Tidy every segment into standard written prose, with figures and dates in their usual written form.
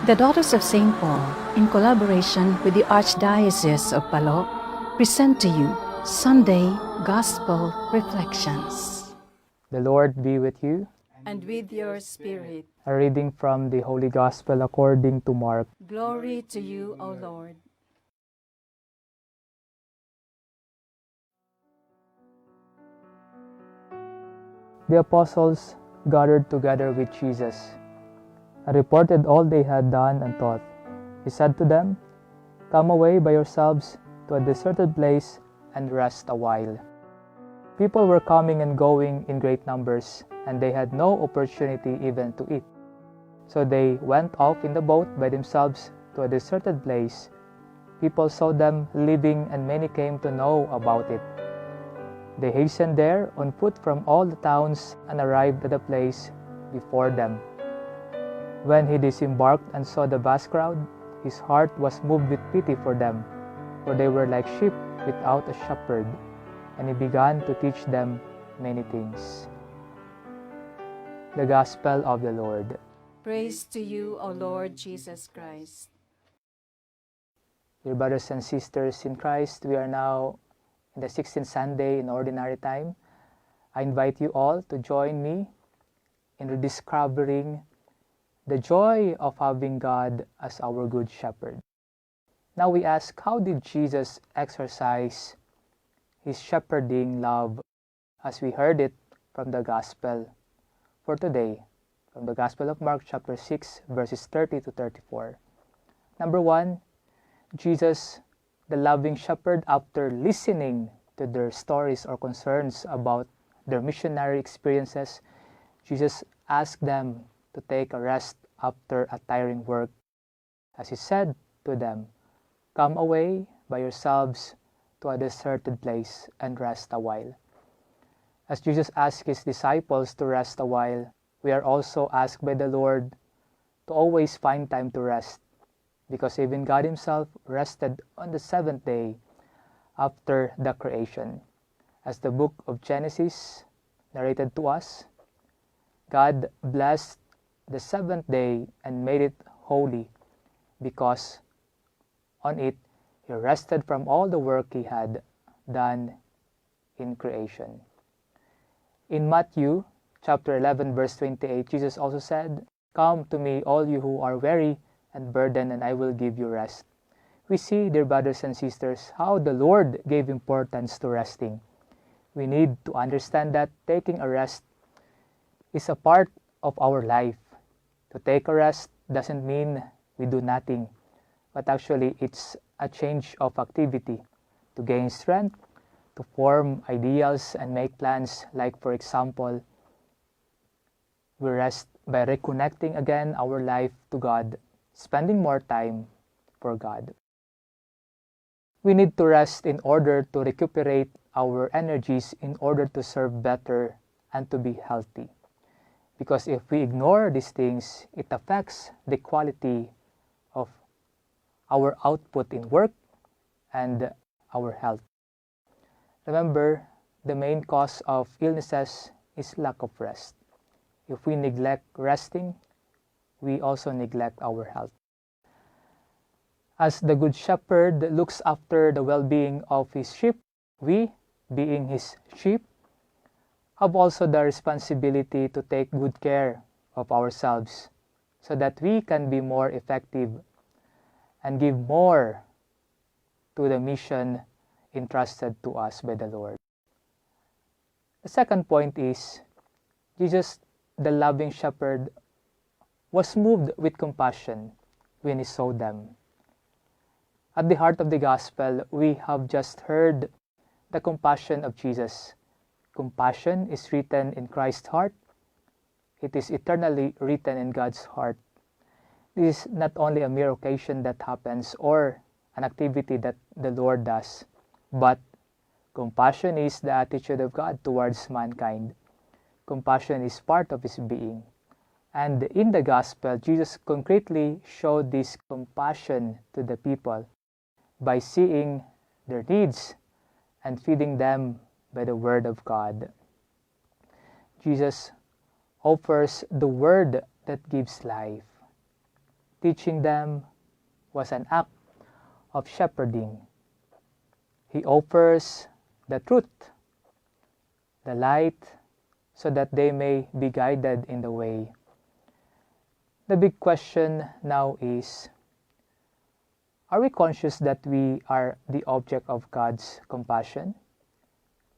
The Daughters of St. Paul, in collaboration with the Archdiocese of Palo, present to you Sunday Gospel Reflections. The Lord be with you. And with your spirit. A reading from the Holy Gospel according to Mark. Glory to you, O Lord. The apostles gathered together with Jesus and reported all they had done and taught. He said to them, "Come away by yourselves to a deserted place and rest a while." People were coming and going in great numbers, and they had no opportunity even to eat. So they went off in the boat by themselves to a deserted place. People saw them leaving, and many came to know about it. They hastened there on foot from all the towns and arrived at the place before them. When he disembarked and saw the vast crowd, his heart was moved with pity for them, for they were like sheep without a shepherd, and he began to teach them many things. The Gospel of the Lord. Praise to you, O Lord Jesus Christ. Dear brothers and sisters in Christ, we are now in the 16th Sunday in Ordinary Time. I invite you all to join me in rediscovering the joy of having God as our Good Shepherd. Now we ask, how did Jesus exercise his shepherding love as we heard it from the Gospel for today, from the Gospel of Mark chapter 6 verses 30 to 34. Number 1, Jesus, the loving shepherd, after listening to their stories or concerns about their missionary experiences, Jesus asked them to take a rest after a tiring work. As he said to them, "Come away by yourselves to a deserted place and rest a while." As Jesus asked his disciples to rest a while, we are also asked by the Lord to always find time to rest, because even God himself rested on the seventh day after the creation. As the book of Genesis narrated to us, God blessed the seventh day and made it holy, because on it he rested from all the work he had done in creation. In Matthew chapter 11 verse 28, Jesus also said, "Come to me, all you who are weary and burdened, and I will give you rest." We see, dear brothers and sisters, how the Lord gave importance to resting. We need to understand that taking a rest is a part of our life. To take a rest doesn't mean we do nothing, but actually it's a change of activity to gain strength, to form ideals and make plans. Like, for example, we rest by reconnecting again our life to God, spending more time for God. We need to rest in order to recuperate our energies, in order to serve better and to be healthy. Because if we ignore these things, it affects the quality of our output in work and our health. Remember, the main cause of illnesses is lack of rest. If we neglect resting, we also neglect our health. As the Good Shepherd looks after the well-being of his sheep, we, being his sheep, have also the responsibility to take good care of ourselves so that we can be more effective and give more to the mission entrusted to us by the Lord. The second point is, Jesus, the loving shepherd, was moved with compassion when he saw them. At the heart of the Gospel, we have just heard the compassion of Jesus. Compassion is written in Christ's heart. It is eternally written in God's heart. This is not only a mere occasion that happens or an activity that the Lord does, but compassion is the attitude of God towards mankind. Compassion is part of his being. And in the Gospel, Jesus concretely showed this compassion to the people by seeing their needs and feeding them by the Word of God. Jesus offers the Word that gives life. Teaching them was an act of shepherding. He offers the truth, the light, so that they may be guided in the way. The big question now is, are we conscious that we are the object of God's compassion?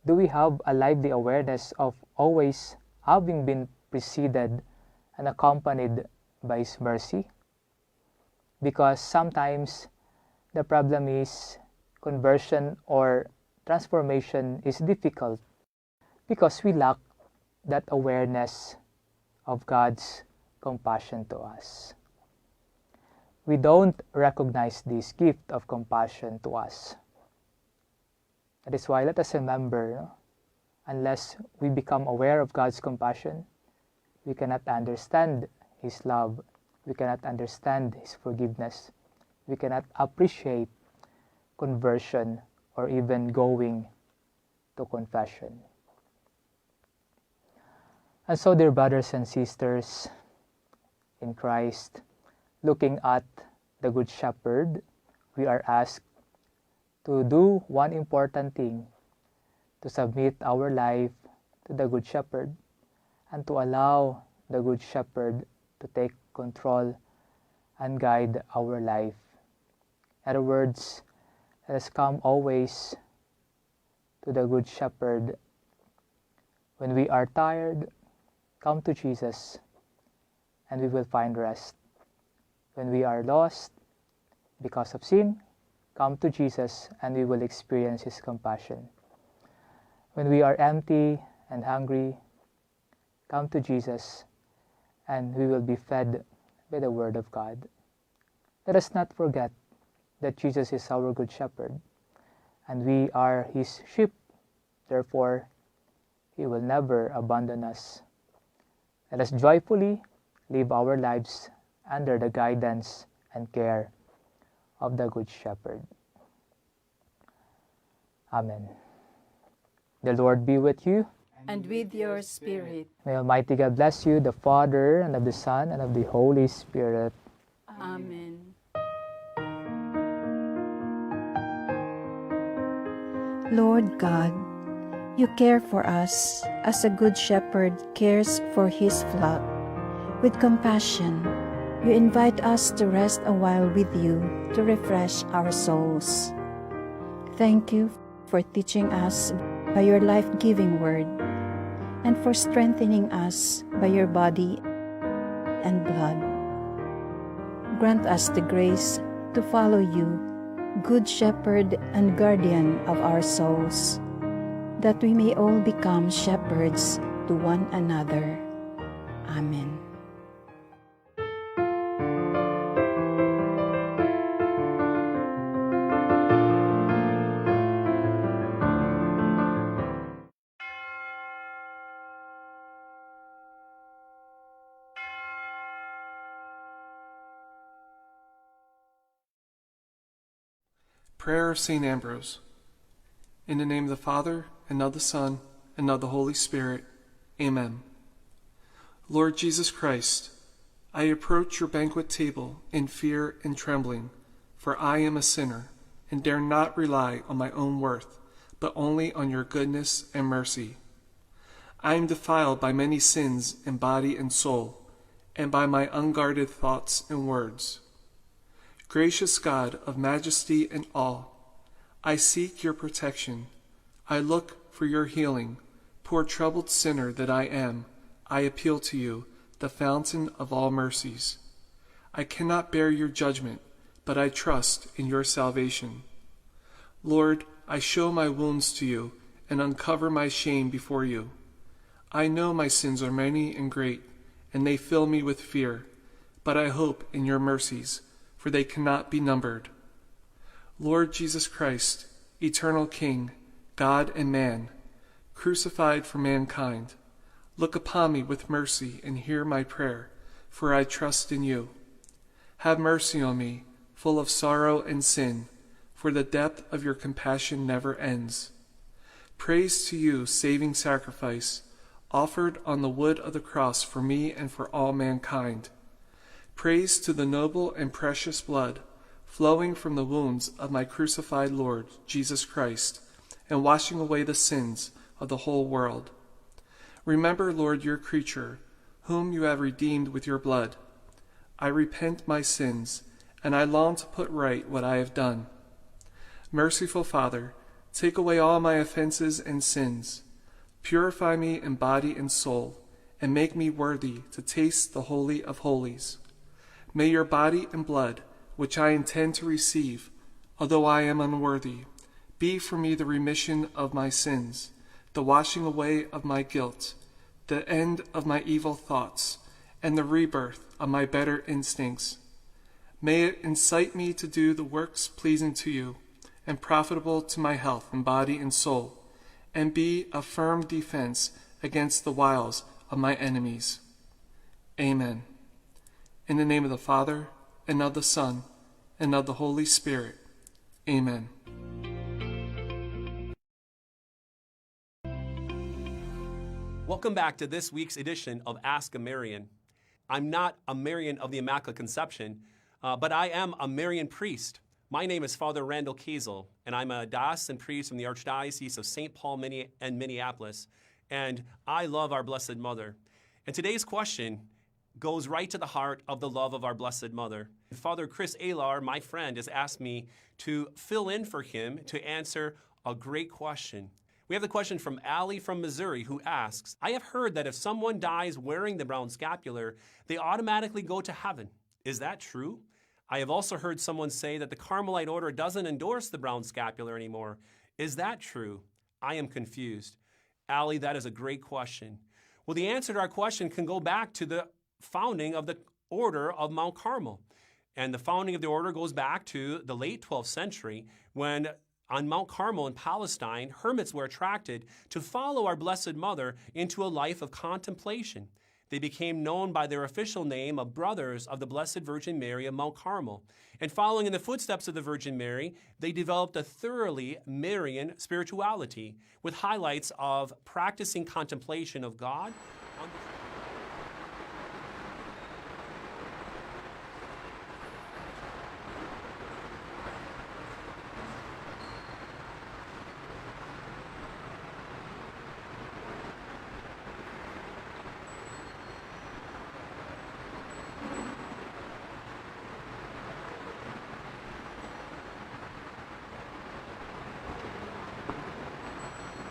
Do we have a lively awareness of always having been preceded and accompanied by His mercy? Because sometimes the problem is conversion or transformation is difficult because we lack that awareness of God's compassion to us. We don't recognize this gift of compassion to us. That is why let us remember, unless we become aware of God's compassion, we cannot understand His love, we cannot understand His forgiveness, we cannot appreciate conversion or even going to confession. And so, dear brothers and sisters in Christ, looking at the Good Shepherd, we are asked to do one important thing, to submit our life to the Good Shepherd and to allow the Good Shepherd to take control and guide our life. In other words, let us come always to the Good Shepherd. When we are tired, come to Jesus and we will find rest. When we are lost because of sin, come to Jesus and we will experience His compassion. When we are empty and hungry, come to Jesus and we will be fed by the Word of God. Let us not forget that Jesus is our Good Shepherd and we are His sheep. Therefore, He will never abandon us. Let us joyfully live our lives under the guidance and care of the Good Shepherd. Amen. The Lord be with you. And with your spirit. May Almighty God bless you, the Father, and of the Son, and of the Holy Spirit. Amen. Lord God, you care for us as a good shepherd cares for his flock. With compassion, you invite us to rest a while with you to refresh our souls. Thank you for teaching us by your life-giving word and for strengthening us by your body and blood. Grant us the grace to follow you, good shepherd and guardian of our souls, that we may all become shepherds to one another. Amen. Prayer of St. Ambrose. In the name of the Father, and of the Son, and of the Holy Spirit. Amen. Lord Jesus Christ, I approach your banquet table in fear and trembling, for I am a sinner, and dare not rely on my own worth, but only on your goodness and mercy. I am defiled by many sins in body and soul, and by my unguarded thoughts and words. Gracious God of majesty and awe, I seek your protection. I look for your healing. Poor troubled sinner that I am, I appeal to you, the fountain of all mercies. I cannot bear your judgment, but I trust in your salvation. Lord, I show my wounds to you and uncover my shame before you. I know my sins are many and great, and they fill me with fear, but I hope in your mercies, for they cannot be numbered. Lord Jesus Christ, eternal King, God and man, crucified for mankind, look upon me with mercy and hear my prayer, for I trust in you. Have mercy on me, full of sorrow and sin, for the depth of your compassion never ends. Praise to you, saving sacrifice, offered on the wood of the cross for me and for all mankind. Praise to the noble and precious blood flowing from the wounds of my crucified Lord Jesus Christ, and washing away the sins of the whole world. Remember, Lord, your creature, whom you have redeemed with your blood. I repent my sins, and I long to put right what I have done. Merciful Father, take away all my offenses and sins. Purify me in body and soul, and make me worthy to taste the Holy of Holies. May your body and blood, which I intend to receive, although I am unworthy, be for me the remission of my sins, the washing away of my guilt, the end of my evil thoughts, and the rebirth of my better instincts. May it incite me to do the works pleasing to you, and profitable to my health in body and soul, and be a firm defense against the wiles of my enemies. Amen. In the name of the Father, and of the Son, and of the Holy Spirit. Amen. Welcome back to this week's edition of Ask a Marian. I'm not a Marian of the Immaculate Conception, but I am a Marian priest. My name is Father Randall Kazel, and I'm a diocesan priest from the Archdiocese of St. Paul and Minneapolis, and I love our Blessed Mother. And today's question goes right to the heart of the love of our Blessed Mother. Father Chris Alar, my friend, has asked me to fill in for him to answer a great question. We have the question from Allie from Missouri, who asks, I have heard that if someone dies wearing the brown scapular, they automatically go to heaven. Is that true? I have also heard someone say that the Carmelite order doesn't endorse the brown scapular anymore. Is that true? I am confused. Allie, that is a great question. Well, the answer to our question can go back to the founding of the Order of Mount Carmel. And the founding of the order goes back to the late 12th century when on Mount Carmel in Palestine, hermits were attracted to follow our Blessed Mother into a life of contemplation. They became known by their official name of Brothers of the Blessed Virgin Mary of Mount Carmel. And following in the footsteps of the Virgin Mary, they developed a thoroughly Marian spirituality with highlights of practicing contemplation of God.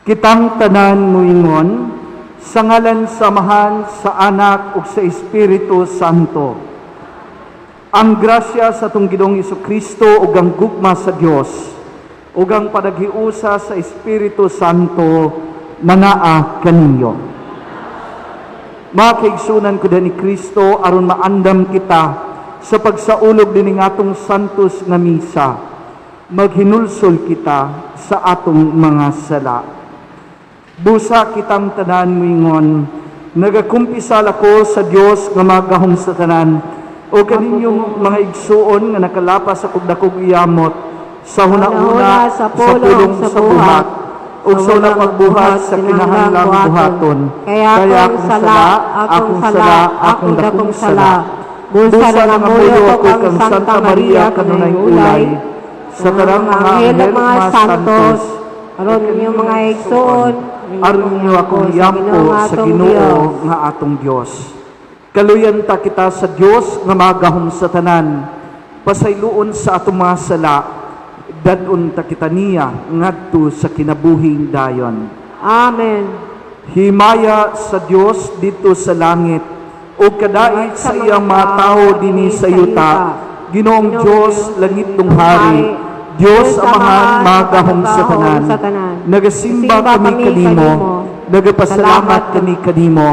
Kitang tanan muingon, sa ngalan Samahan, sa Anak, ug sa Espiritu Santo. Ang grasya sa atong Ginoong Jesucristo ug ang gugma sa Dios ug ang panaghiusa sa Espiritu Santo manaa kaninyo. Makaigsunan ko ni Kristo aron maandam kita sa pagsaulog dining atong santos nga misa. Maghinulsol kita sa atong mga sala. Busa kitang tanan moingon, nagakumpisal ako sa Dios nga magahom sa tanan, o kaninyong mga igsuon nga nakalapas sa kugdakog iyamot, sa hunahuna sa pulong sa buhat, o sa unang magbuhat sa kinahanglang buhaton. Kaya akong sala, akong dakong sala. Busa na ngamuyo ko kang Santa Maria kanunay ulay, sa tarang mga anghel mga santos, aron niyo mga igsuon, aron niyo akong iyampo sa Ginoo nga atong Dios. Kaluyan ta kita sa Dios nga magahom sa tanan, pasayloon sa atong mga sala, dadon ta kita niya ngadto sa kinabuhing dayon. Amen. Himaya sa Dios dito sa langit, o kadait sa iyang mga tao dinhi sa yuta, Ginoong Dios langit ng hari, Diyos Amahan, magahong sa tanan, nagasimba kami kanimo, nagapasalamat kami kanimo,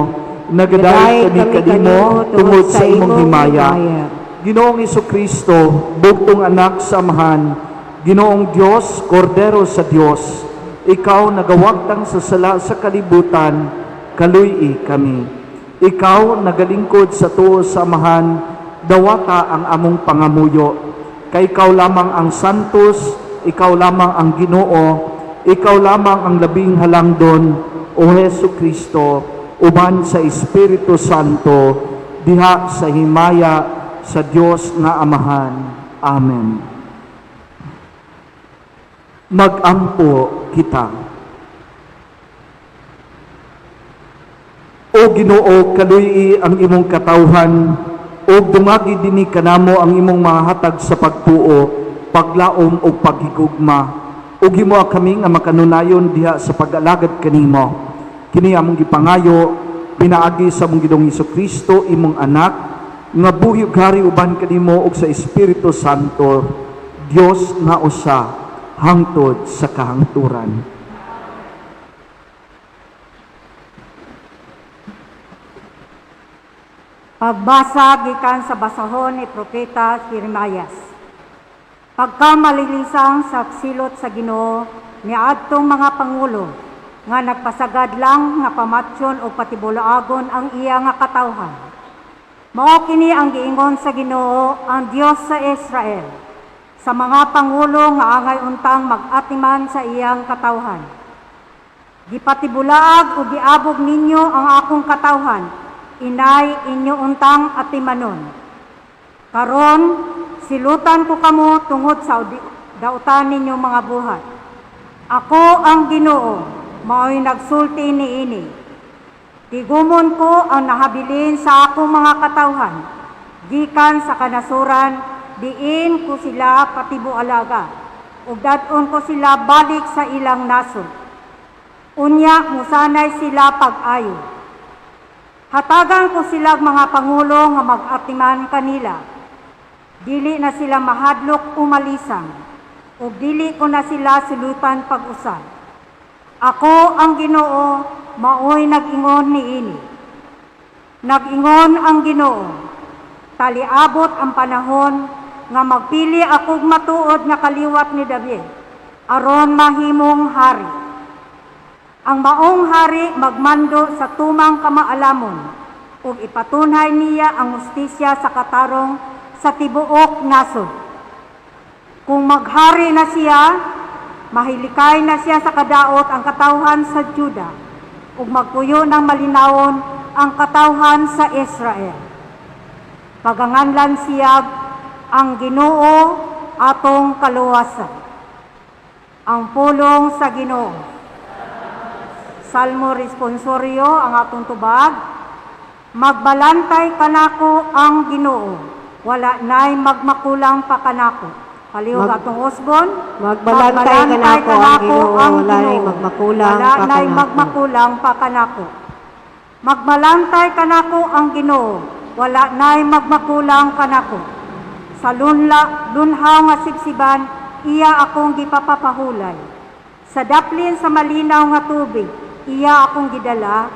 nagaday kami kanimo tungod sa imong himaya. Ginoong Jesucristo, bugtong anak sa Amahan, Ginoong Diyos, Kordero sa Diyos, ikaw nagawagtang sa sala sa kalibutan, kaluy kami. Ikaw nagalingkod sa tuo sa Amahan, dawata ang among pangamuyo. Kay ikaw lamang ang santos, ikaw lamang ang Ginoo, ikaw lamang ang labing halangdon, o Hesu Kristo, uban sa Espiritu Santo, diha sa himaya sa Dios nga Amahan. Amen. Mag-ampo kita. O Ginoo, kaluy ang imong katawhan, o dumagi dini kanamo ang imong mahatag sa pagtuo, paglaom o paghigugma. O gimo kami nga makanunayon diha sa pag-alagad kanimo. Kini among gipangayo, pinaagi sa among Ginoong Hesukristo, imong anak, nga buhi hari uban kanimo og sa Espiritu Santo, Dios nga usa, hangtod sa kahangturan. Pagbasa gikan sa basahon ni Propeta Jeremias. Pagka malilisang sa silot sa Ginoo niadtong mga pangulo nga nagpasagad lang nga pamatyon o patibulaagon ang iya nga katawhan. Mao kini ang giingon sa Ginoo ang Dios sa Israel sa mga pangulo nga angay untang mag-atiman sa iyang katawhan. Gipatibulaag o giabog ninyo ang akong katawhan, inay inyo untang atimanon. Karon silutan ko kamo tungod sa dautan ninyo mga buhat. Ako ang Ginoo, mao'y nagsulti niini. Tigumon ko ang nahabilin sa akong mga katawhan, gikan sa kanasuran, diin ko sila patibualaga, ug dadon ko sila balik sa ilang nasod. Unya musanay sila pag-ayo. Hatagan ko sila mga pangulo nga mag-atiman kanila. Dili na sila mahadlok umalisang, ug dili ko na sila sulutan pag-usan. Ako ang Ginoo, mao'y nag-ingon niini. Nag-ingon ang Ginoo, taliabot ang panahon nga magpili akog matuod nga kaliwat ni David, aron mahimong hari. Ang maong hari magmando sa tumang kamaalamon, ug ipatunhay niya ang hustisya sa katarong sa tibuok nasod. Kung maghari na siya, mahilikay na siya sa kadaot ang katawhan sa Juda, ug magpuyo ng malinawon ang katawhan sa Israel. Paganganlan siya ang Ginoo atong kaluwasan. Ang pulong sa Ginoo. Salmo responsorio ang atong tubag. Magbalantay kanako ang Ginoo, wala nay magmakulang pa kanako. Palihog atong usbon. Magbalantay kanako ang Ginoo, wala nay magmakulang pa kanako. Magbalantay kanako ang Ginoo, wala nay magmakulang kanako. Sa lunhaw nga sibsiban, iya akong gipapapahulay. Sa daplin sa malinaw nga tubig, iya akong gidala,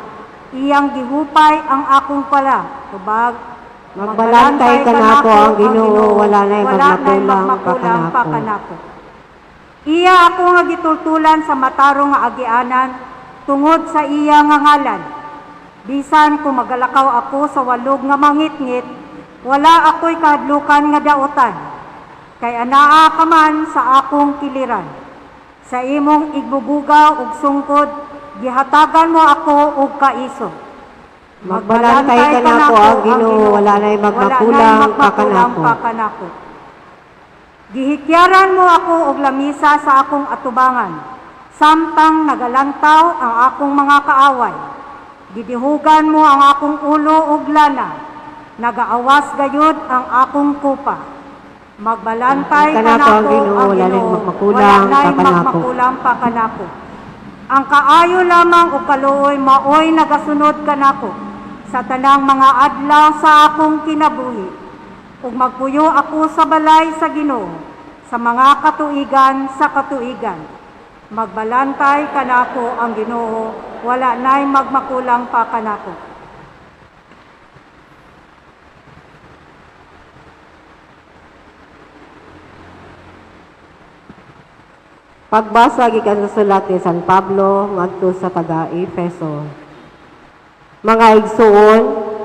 iyang gihupay ang akong pala. Tubag, magbalantay kanako ang Ginoo, wala nay magmakulang pa kanako. Iya ako nga gitultulan sa matarong nga agianan tungod sa iya nga ngalan. Bisan kung magalakaw ako sa walog nga mangitngit, wala ako'y kahadlukan nga daotan. Kay anaa ka man sa akong kiliran. Sa imong igbubugaw ug sungkod, gihatagan mo ako og kaiso. Magbalantay kanako ang Ginoo, wala nay magmakulang pa kanako. Gihikyaran mo ako og lamisa sa akong atubangan, samtang nagalantaw ang akong mga kaaway. Gidihugan mo ang akong ulo og lana, nagaawas gayud ang akong kupa. Magbalantay kanako ang Ginoo, wala nay magmakulang pa kanako. Ang kaayo lamang o kaluoy maoy nagasunod kanako sa tanang mga adlaw sa akong kinabuhi. Ug magpuyo ako sa balay sa Ginoo sa mga katuigan sa katuigan. Magbalantay kanako ang Ginoo, wala nay magmakulang pa kanako. Pagbasa gikan sa sulat ni San Pablo ngadto sa taga-Efeso. Mga igsuon,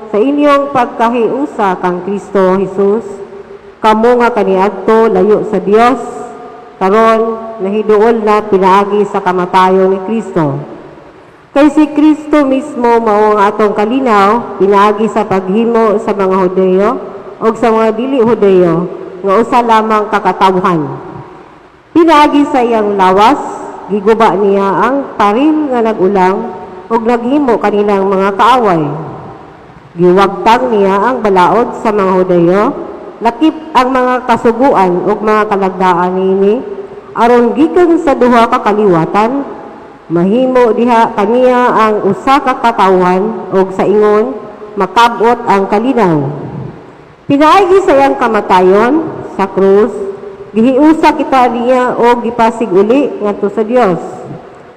sa inyong pagkahiusa kang Kristo Jesus, kamo nga kaniadto layo sa Dios, karon nahiduol na pinaagi sa kamatayon ni Kristo. Kay si Kristo mismo mao ang atong kalinaw, pinaagi sa paghimo sa mga Hudeyo o o sa mga dili Hudeyo nga usa lamang kakatawhan. Pinaagi sa iyang lawas, giguba niya ang paril nga nagulang ug naghimo kanilang mga kaaway. Giwagtang niya ang balaod sa mga Hudeyo, lakip ang mga kasuguan ug mga kalagdaan niini aron gikan sa duha ka kaliwatan mahimo diha kaniya ang usa ka katawhan ug sa ingon makabot ang kalinaw. Pinaagi sa iyang kamatayon sa krus, gihiusa kita niya o gipasig uli ngadto sa Dios.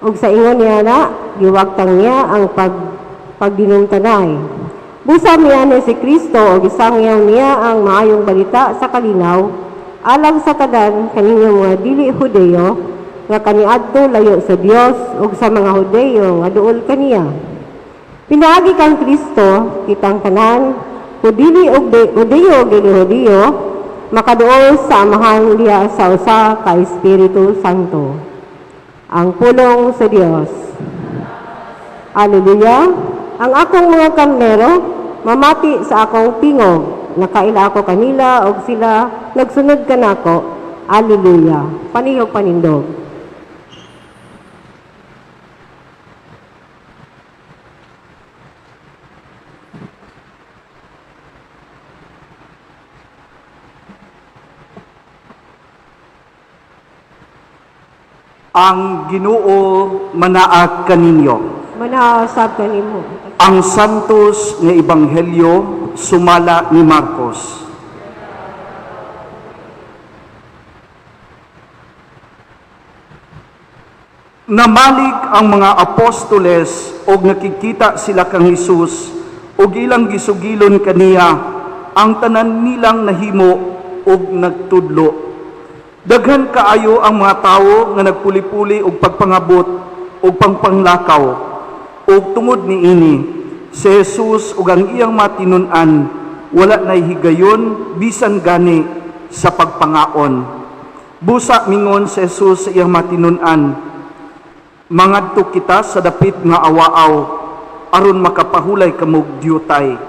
Ug sa ingon niya na giwagtang niya ang pagdinungtanay. Busa niya ni si Kristo o gisangyaw niya ang maayong balita sa kalinaw alang sa tanan kaninyong mga dili Hudeyo nga kaniadto layo sa Dios ug sa mga Hudeyo nga duol kaniya. Pinaagi kang Kristo kitang tanan Hudili og Hudeyo ug dili Hudeyo makaduol sa amahan diha sa usa ka Espiritu Santo. Ang pulong sa Dios. Hallelujah. Ang akong mga karnero mamati sa akong tingog. Nakaila ako kanila og sila nagsunod kanako. Hallelujah. Panihog panindog. Ang Ginoo manaag kaninyo. Manaasab kanimo. Ang santos nga ebanghelyo sumala ni Marcos. Namalig ang mga apostoles og nakikita sila kang Hesus og ilang gisugilon kaniya ang tanan nilang nahimo og nagtudlo. Daghan kaayo ang mga tawo nga nagpuli-puli og pagpangabot og pangpanglakaw. Og tungod niini, si Jesus ug ang iyang matinun-an wala nay higayon bisan gani sa pagpangaon. Busa mingon si Jesus sa iyang matinun-an, mangadto kita sa dapit nga awaaw aron makapahulay kamog diyutay.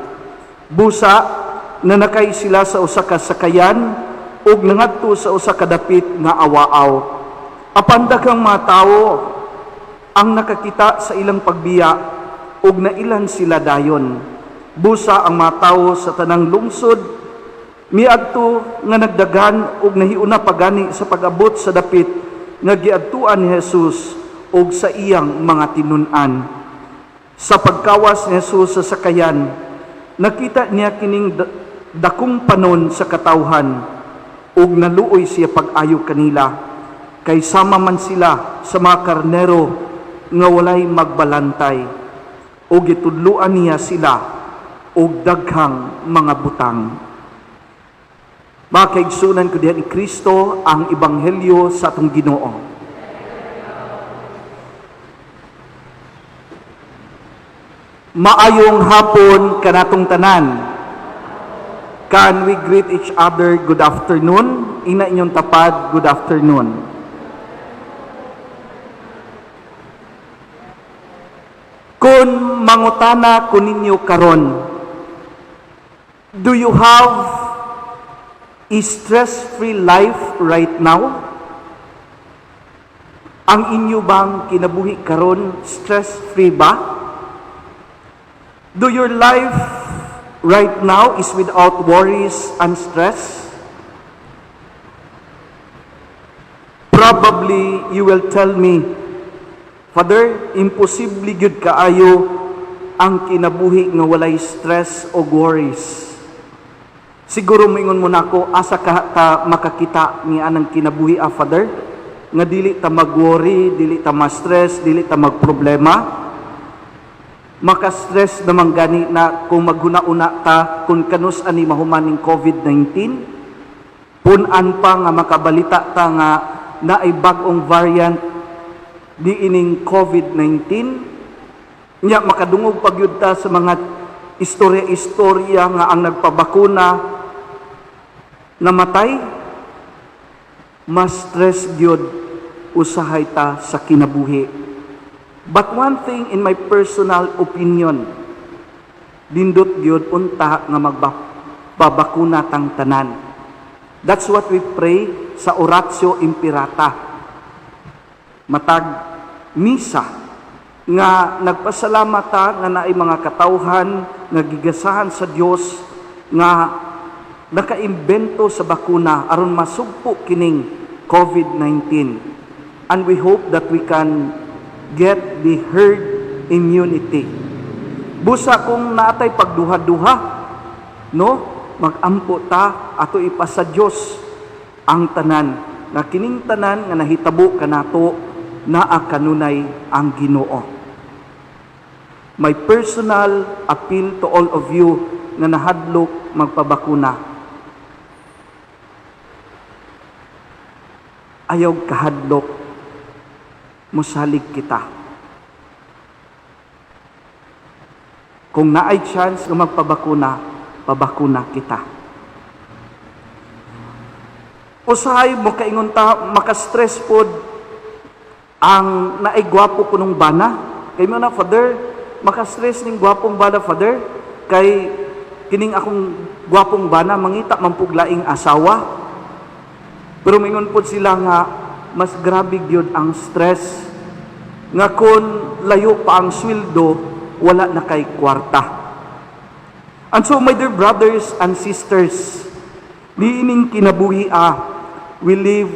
Busa nanakay sila sa usa ka sakayan ug nangadto sa usa ka dapit nga awaaw. Apan daghang mga tawo ang nakakita sa ilang pagbiya ug nailan sila dayon. Busa ang mga tawo sa tanang lungsod miadto nga nagdagan ug nahiuna pagani sa pag-abot sa dapit nga giadtuan ni Jesus ug sa iyang mga tinun-an. Sa pagkawas ni Jesus sa sakayan, nakita niya kining dakong panon sa katawhan ug naluoy siya pag-ayo kanila kay sama man sila sa mga karnero nga walay magbalantay ug gitudloan niya sila og daghang mga butang. Mga kaigsunan ko diha ni Kristo ang ebanghelyo sa atong Ginoo. Maayong hapon kanatong tanan. Can we greet each other good afternoon? Ina inyong tapad, good afternoon. Kung mangutana ko ninyo karon, do you have a stress-free life right now? Ang inyo bang kinabuhi karon stress-free ba? Do your life right now is without worries and stress? Probably you will tell me, Father, imposible gyud kaayo ang kinabuhi nga walay stress o worries. Siguro moingon mo nako asa ka makakita ni anang kinabuhi Father nga dili ta mag-worry, dili ta ma-stress, dili ta magproblema. Maka-stress naman gani na kung maghuna-una ta kung kanus ani mahumaning COVID-19, punan pa nga makabalita ta nga naay bag-ong variant di ining COVID-19, nya makadungog pagyud ta sa mga istorya-istorya nga ang nagpabakuna namatay, mas stress gyud usahay ta sa kinabuhi. But one thing in my personal opinion, dindot gyud unta nga pabakuna tang tanan. That's what we pray sa Oratio Imperata. Matag misa nga nagpasalamat ta nga naay mga katawhan nga gigasahan sa Dios nga nakaimbento sa bakuna aron masugpo kining COVID-19. And we hope that we can get the herd immunity. Busa kung naatay pagduha-duha, no? Magampo ta ato ipasa Dios ang tanan. Na kining tanan nga nahitabo kanato naa kanunay ang Ginoo. My personal appeal to all of you nga nahadlok magpabakuna. Ayaw kahadlok, musalig kita. Kung naay chance nga magpabakuna, pabakuna kita. Usahay mo kaingon ta, makastress pod ang naay gwapo kunong bana. Kay mo na, Father, makastress ning gwapong bana, Father. Kay kining akong gwapong bana, mangita mampuglaing asawa. Pero mingon po sila nga, mas grabe gyud ang stress. Nga kun layo pa ang sweldo, wala na kay kwarta. And so, my dear brothers and sisters, niining kinabuhi we live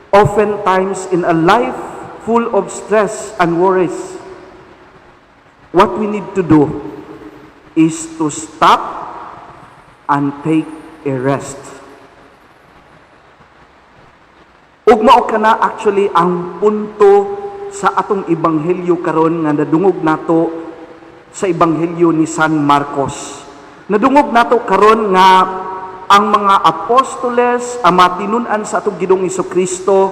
oftentimes in a life full of stress and worries. What we need to do is to stop and take a rest. Ug mao kana actually ang punto sa atong ebanghelyo karon nga nadungog nato sa ebanghelyo ni San Marcos. Nadungog nato karon nga ang mga apostoles ang matinun-an sa atong Ginoong Hesukristo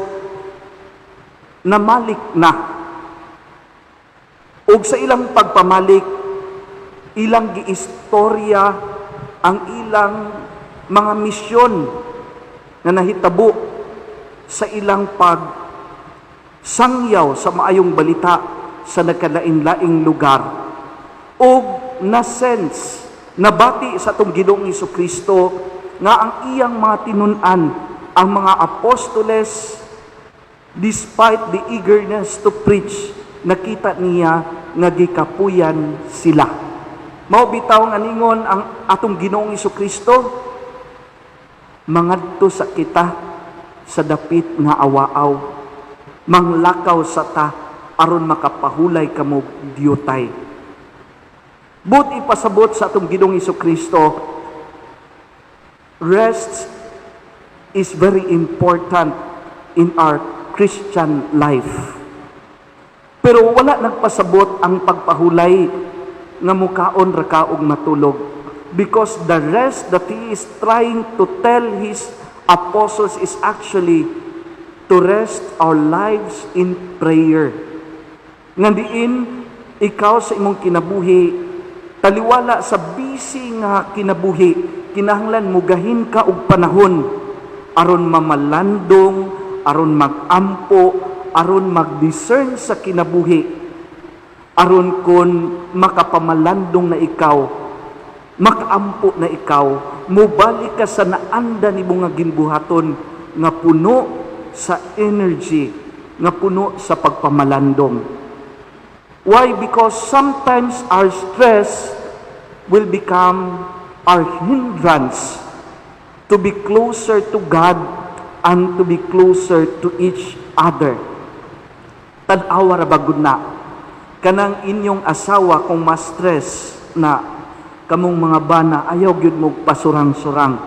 namalik na. Ug sa ilang pagpamalik, ilang giistorya ang ilang mga misyon na nahitabo sa ilang pagsangyaw sa maayong balita sa nagkalain-laing lugar. O na-sense, nabati sa itong Ginoong Hesukristo nga ang iyang mga tinun-an, ang mga apostoles, despite the eagerness to preach, nakita niya nga gikapuyan sila. Mao bitaw nga ningon ang atong Ginoong Hesukristo, mangadto sa kita sa dapit nga awaaw, manglakaw sa ta aron makapahulay kamo diyotay. But ipasabot sa atong Ginoong Hesukristo, rest is very important in our Christian life. Pero wala nagpasabot ang pagpahulay nga mukaon ra ka og matulog, because the rest that he is trying to tell his apostles is actually to rest our lives in prayer. Nga diin ikaw sa imong kinabuhi, taliwala sa busy nga kinabuhi, kinahanglan mugahin ka og panahon aron mamalandong, aron magampo, aron mag-discern sa kinabuhi, aron kun makapamalandong na ikaw, makaampo na ikaw, mubalik ka sa naanda ni mga ginbuhaton nga puno sa energy, nga puno sa pagpamalandong. Why? Because sometimes our stress will become our hindrance to be closer to God and to be closer to each other. Tanawa ra bagud na kanang inyong asawa kung ma-stress na kamong mga bana, ayaw gyud mo pasurang-surang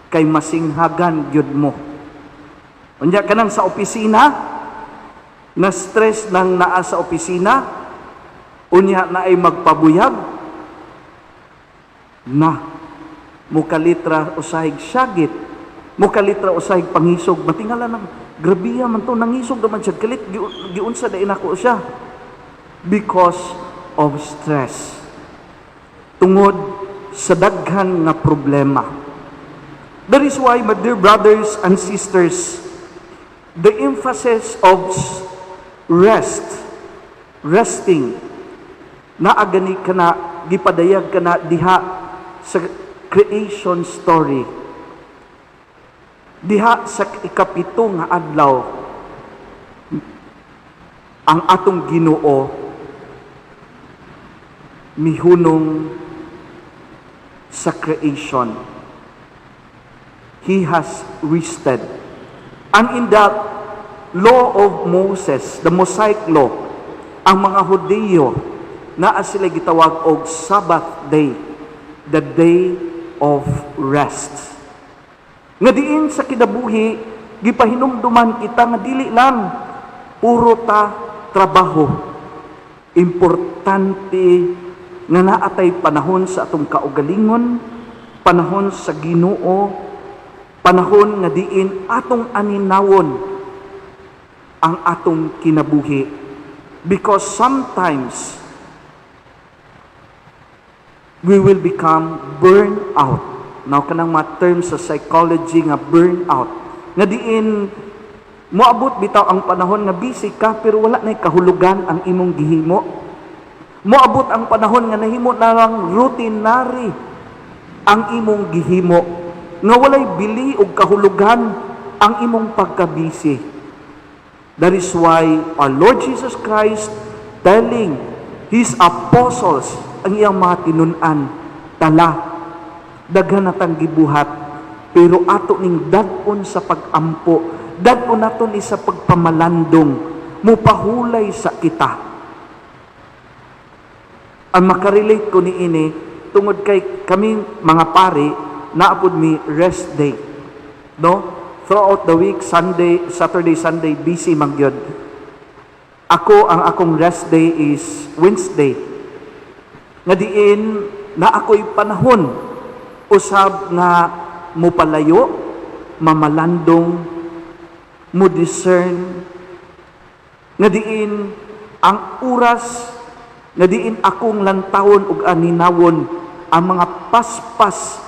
kay masinghagan gyud mo. Unya kanang sa opisina, na stress nang naa sa opisina, unya na ay magpabuyag na mukalitra usahig syagit, mukalitra usahig pangisog, matingala nang grabiya man to, nangisog naman siya kalit, giunsa da inako siya because of stress, tungod sa daghan nga problema. That is why, my dear brothers and sisters, the emphasis of resting, naagani ka na, gipadayag ka na diha sa creation story. Diha sa ikapito nga adlaw, ang atong Ginoo mihunong sa creation. He has rested. And in the law of Moses, the Mosaic law, ang mga Hudyo naa sila gitawag og Sabbath day, the day of rest. Nga diin sa kinabuhi, gipahinumduman kita nga dili lang puro ta trabaho. Importante nga naatay panahon sa atong kaugalingon, panahon sa Ginoo, panahon nga diin atong aninawon ang atong kinabuhi. Because sometimes we will become burned out. Now, kanang mga terms sa psychology nga burnout. Nga diin, moabot bitaw ang panahon nga busy ka, pero wala na'y kahulugan ang imong gihimo. Moabot ang panahon nga nahimo na lang routinary ang imong gihimo. Nga walay bili o kahulugan ang imong pagka-busy. That is why our Lord Jesus Christ telling His apostles, ang iyang mga tinunan, tala, daghan natang gibuhat, pero ato ning dag-on sa pag-ampo, dag-on naton isa pagpamalandong, mupahulay sa kita. Ang makarelate ko ni ini, tungod kay kaming mga pari, naapod mi rest day. No? Throughout the week, Sunday, Saturday, Sunday, busy magyod. Ako, ang akong rest day is Wednesday. Nga diin, na ako'y panahon, usab nga mupalayo, mamalandong, mo discern, nga diin ang oras, nga diin akong lantawon ug aninawon ang mga paspas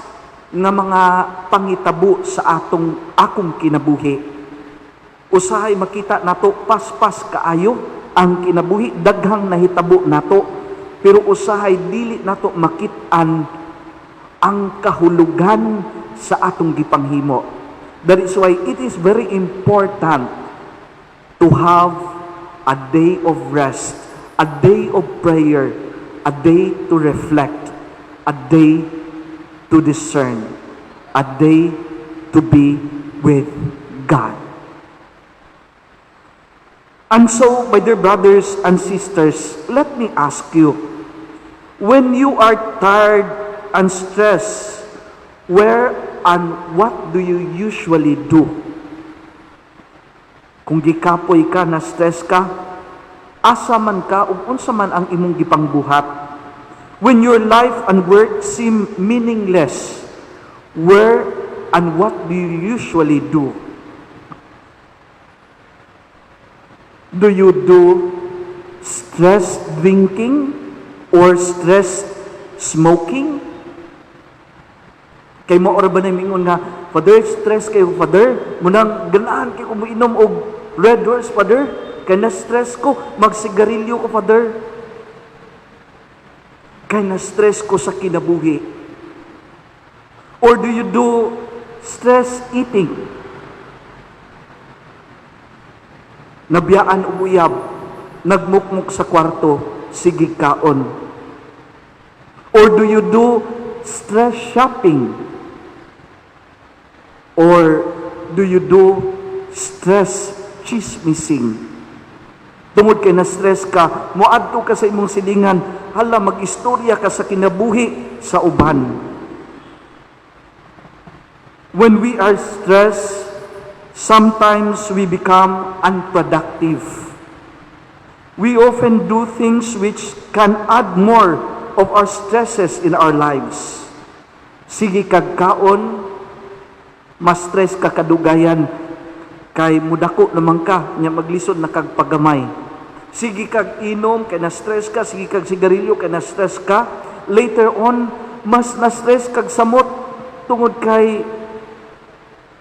nga mga pangitabo sa akong kinabuhi. Usahay makita nato paspas kaayo ang kinabuhi, daghang nahitabo nato, pero usahay dili nato makit-an ang kahulugan sa atong gipanghimo. That is why it is very important to have a day of rest, a day of prayer, a day to reflect, a day to discern, a day to be with God. And so, my dear brothers and sisters, let me ask you, when you are tired and stress, where and what do you usually do? Kung gikapoy ka, na stress ka, asa man ka, ug unsa man ang imong gipangbuhat. When your life and work seem meaningless, where and what do you usually do? Do you do stress drinking or stress smoking? Kay mo ora ba na mingon nga, Father, stress kayo, Father, munang ganahan kayo kung inom og Red Horse, Father, kay na-stress ko, magsigarilyo ko, Father. Kay na-stress ko sa kinabuhi. Or do you do stress eating? Nabiyaan o uyab, nagmukmuk sa kwarto, sige kaon. Or do you do stress shopping? Or do you do stress chismissing? Tungod kay na-stress ka, muadto ka sa imong silingan, hala, mag-istorya ka sa kinabuhi sa uban. When we are stressed, sometimes we become unproductive. We often do things which can add more of our stresses in our lives. Sige kag kaon, mas stress ka kadugayan, kay mudako naman ka, nya maglisod na kag pagamay. Sige kag inom, kay na-stress ka, sige kag sigarilyo, kay na-stress ka. Later on, mas na-stress kag samot, tungod kay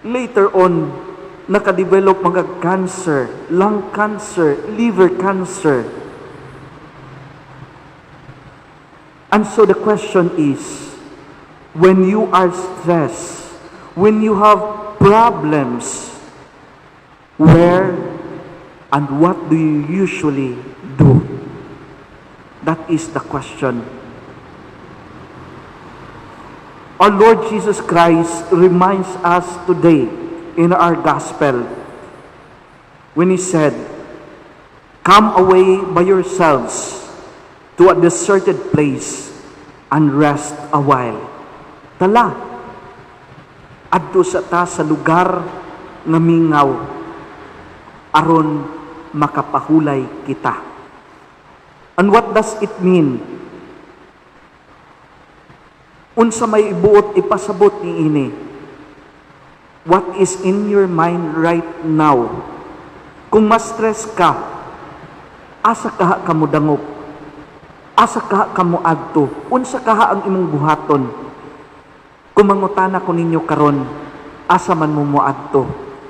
later on, nakadevelop mga cancer, lung cancer, liver cancer. And so the question is, when you are stressed, when you have problems, where and what do you usually do? That is the question. Our Lord Jesus Christ reminds us today in our gospel when He said, "Come away by yourselves to a deserted place and rest a while." Tala, adto sa lugar nga mingaw, aron makapahulay kita. And what does it mean? Unsa may ibuot ipasabot ni ini? What is in your mind right now? Kung ma-stress ka, asa kaha ka mo dangop? Asa kaha ka mo adto? Unsa kaha ang imong buhaton? Kung mangutana ko ninyo karon, asa man mo moadto?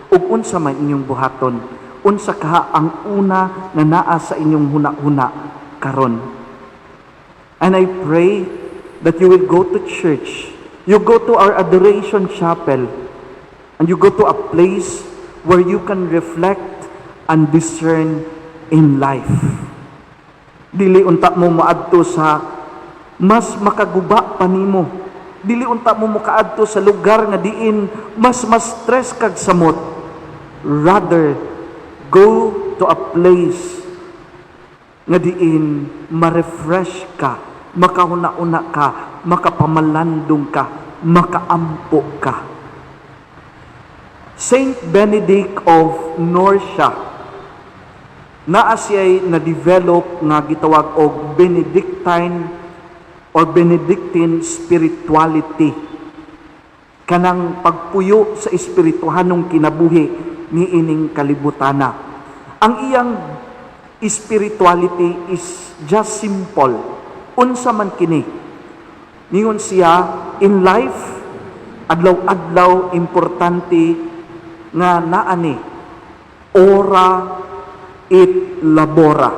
Ug unsa man inyong buhaton? Unsa kaha ang una nga naa sa inyong huna-huna karon? And I pray that you will go to church, you go to our adoration chapel, and you go to a place where you can reflect and discern in life. Dili unta mo maadto sa mas makaguba pa nimo. Dili unta mo makaadto sa lugar nga diin mas stress kag samot. Rather, go to a place nga diin ma-refresh ka, makahuna-una ka, makapamalandong ka, makaampo ka. Saint Benedict of NORSU, naa siya'y na-develop nga gitawag og Benedictine or Benedictine spirituality. Kanang pagpuyo sa espirituhanong kinabuhi ni ining kalibutana. Ang iyang spirituality is just simple. Unsa man kini. Ningon siya, in life, adlaw-adlaw importante nga naani, ora et labora.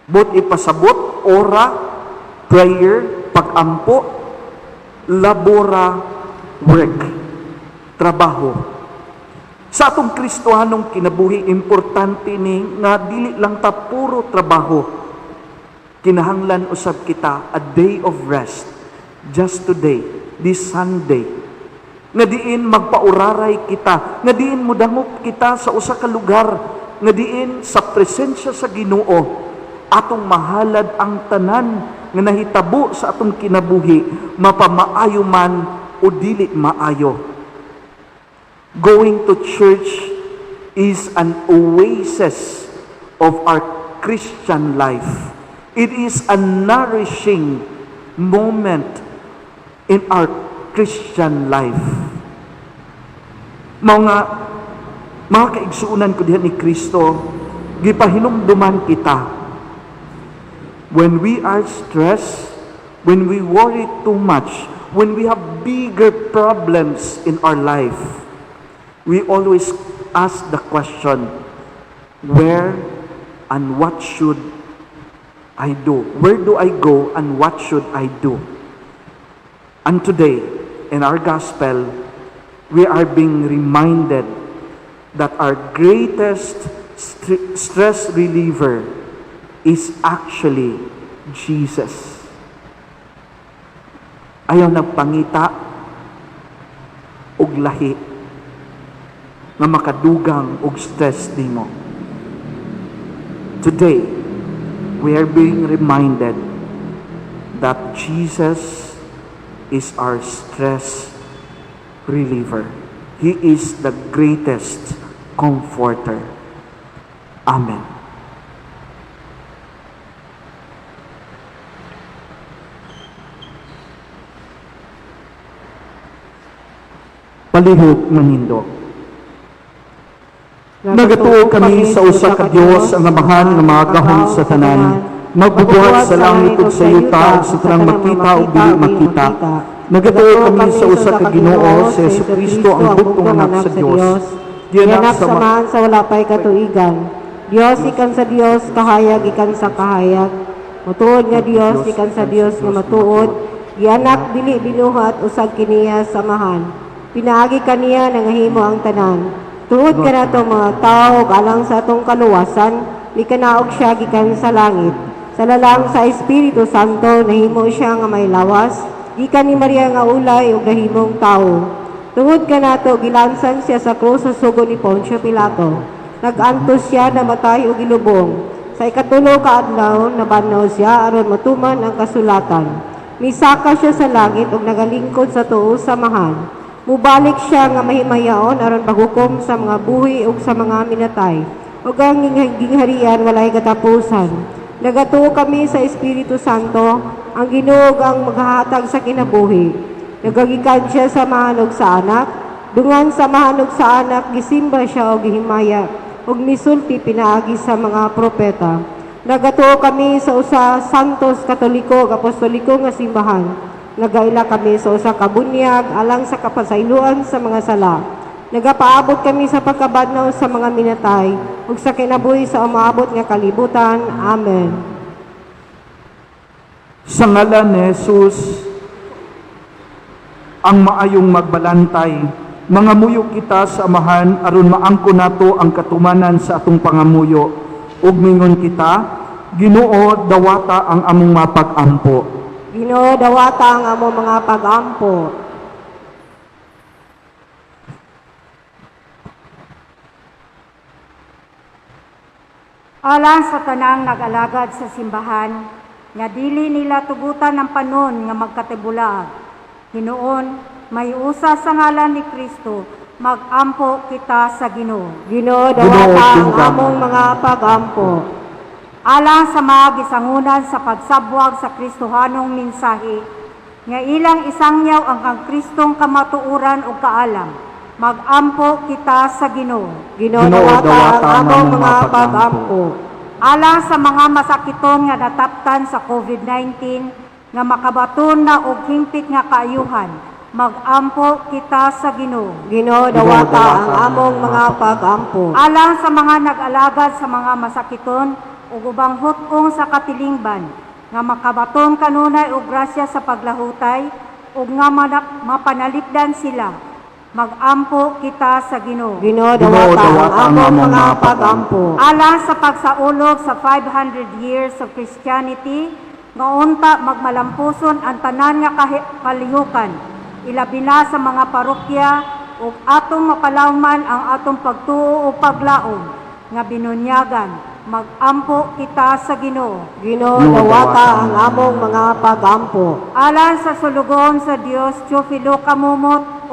Bot ipasabot, ora, prayer, pagampo, labora, work, trabaho. Sa atong Kristohanong kinabuhi, importante ni nga dili lang ta puro trabaho. Kinahanglan usab kita a day of rest, just today, this Sunday. Nga diin magpauraray kita, nga diin mudangop kita sa usa ka lugar, nga diin sa presensya sa Ginoo, atong mahalad ang tanan nga nahitabo sa atong kinabuhi, mapamaayo man o dili maayo. Going to church is an oasis of our Christian life. It is a nourishing moment in our Christian life. Mga kaigsuunan ko dihan ni Kristo, gipahinumduman kita. When we are stressed, when we worry too much, when we have bigger problems in our life, we always ask the question, where and what should I do? Where do I go and what should I do? And today, in our gospel, we are being reminded that our greatest stress reliever is actually Jesus. Ayaw nagpangita og lahi nga makadugang og stress nimo. Today, we are being reminded that Jesus is our stress reliever. He is the greatest comforter. Amen. Palihog manindo. Nagatuo kami sa usa ka Dios ang amahan nga mga gahom sa tanan. Magbubuhat sa langit ug sa yuta sa tanang makita ug dili makita. Nagatuo kami sa usa ka Ginoo sa Jesucristo ang bugtong anak sa Dios. Diyanak samahan sa wala pay katuigan. Dios ikan sa Dios, kahayag ikan sa kahayag. Matuod nga Dios ikan sa Dios nga matuod. Gianak dili binuhat usag kiniya samahan. Pinaagi kaniya nangahimo ang tanan. Tungod ka na itong mga tao, alang sa atong kaluwasan, mikanaog siya gikan sa langit. Sa lalang sa Espiritu Santo, nahimo siya nga may lawas, gikan ni Maria nga ulay ug nahimong tao. Tungod ka na ito, gilansan siya sa krus sa sugo ni Poncio Pilato. Nag-antos siya na matay o gilubong. Sa ikatulo ka adlaw, nabanaw siya aron matuman ang kasulatan. Misaka siya sa langit ug nagalingkod sa tuo samahan. Mubalik siya nga mahimayaon aron paghukom sa mga buhi ug sa mga minatay. Ug ang gingharian walay katapusan. Nagatuo kami sa Espiritu Santo, ang Ginoo ang maghahatag sa kinabuhi. Nagagikan siya sa mahanog sa anak, dungan sa mahanog sa anak, gisimba siya o gihimaya, ug misulti pinaagi sa mga propeta. Nagatuo kami sa usa santos katoliko ug apostoliko nga simbahan. Nagaila kami sa usa ka bunyag alang sa kapasayloan sa mga sala. Nagapaabot kami sa pagkabadnaw sa mga minatay ug sa kinabuhi sa umaabot nga kalibutan. Amen. Sa ngalan ni Jesus, ang maayong magbalantay, mga muyo kita sa amahan aron maangko nato ang katumanan sa atong pangamuyo. Ug mingon kita, Ginoo, dawata ang among mapag-ampo. Ginoo, dawata ang among mga pag-ampo. Alang sa tanang nag-alagad sa simbahan, nga dili nila tugutan ng panon nga magkatibulag. Hinoon, may usa sa ngalan ni Kristo, mag-ampo kita sa Ginoo. Ginoo, dawata ang among mga pag-ampo. Alang sa mga gisangunan sa pagsabwag sa Kristohanong mensahe, nga ilang isangyaw ang kang Kristong kamatuuran o kaalam, mag-ampo kita sa Ginoo. Ginoo, dawata ang among mga pag-ampo. Alang sa mga masakiton nga nataptan sa COVID-19, nga makabaton na og hingpit nga kaayuhan, mag-ampo kita sa Ginoo. Ginoo, dawata ang among mga pag-ampo. Alang sa mga nag-alagad sa mga masakiton ug ubang hutong sa katilingban, nga makabaton kanunay og grasya sa paglahutay ug nga mapanalipdan sila, mag-ampo kita sa Ginoo. Ginoo, dawata ang among mga pag-ampo. Alang sa pagsaulog sa 500 years of Christianity, nga unta magmalampuson ang tanan nga kalihukan, ilabi na sa mga parokya ug atong mapalawman ang atong pagtuo o paglaom nga binunyagan, mag-ampo kita sa Ginoo. Ginoo, dawata ang among mga pag-ampo. Alang sa sulugon sa Dios, Teofilo Kamumot,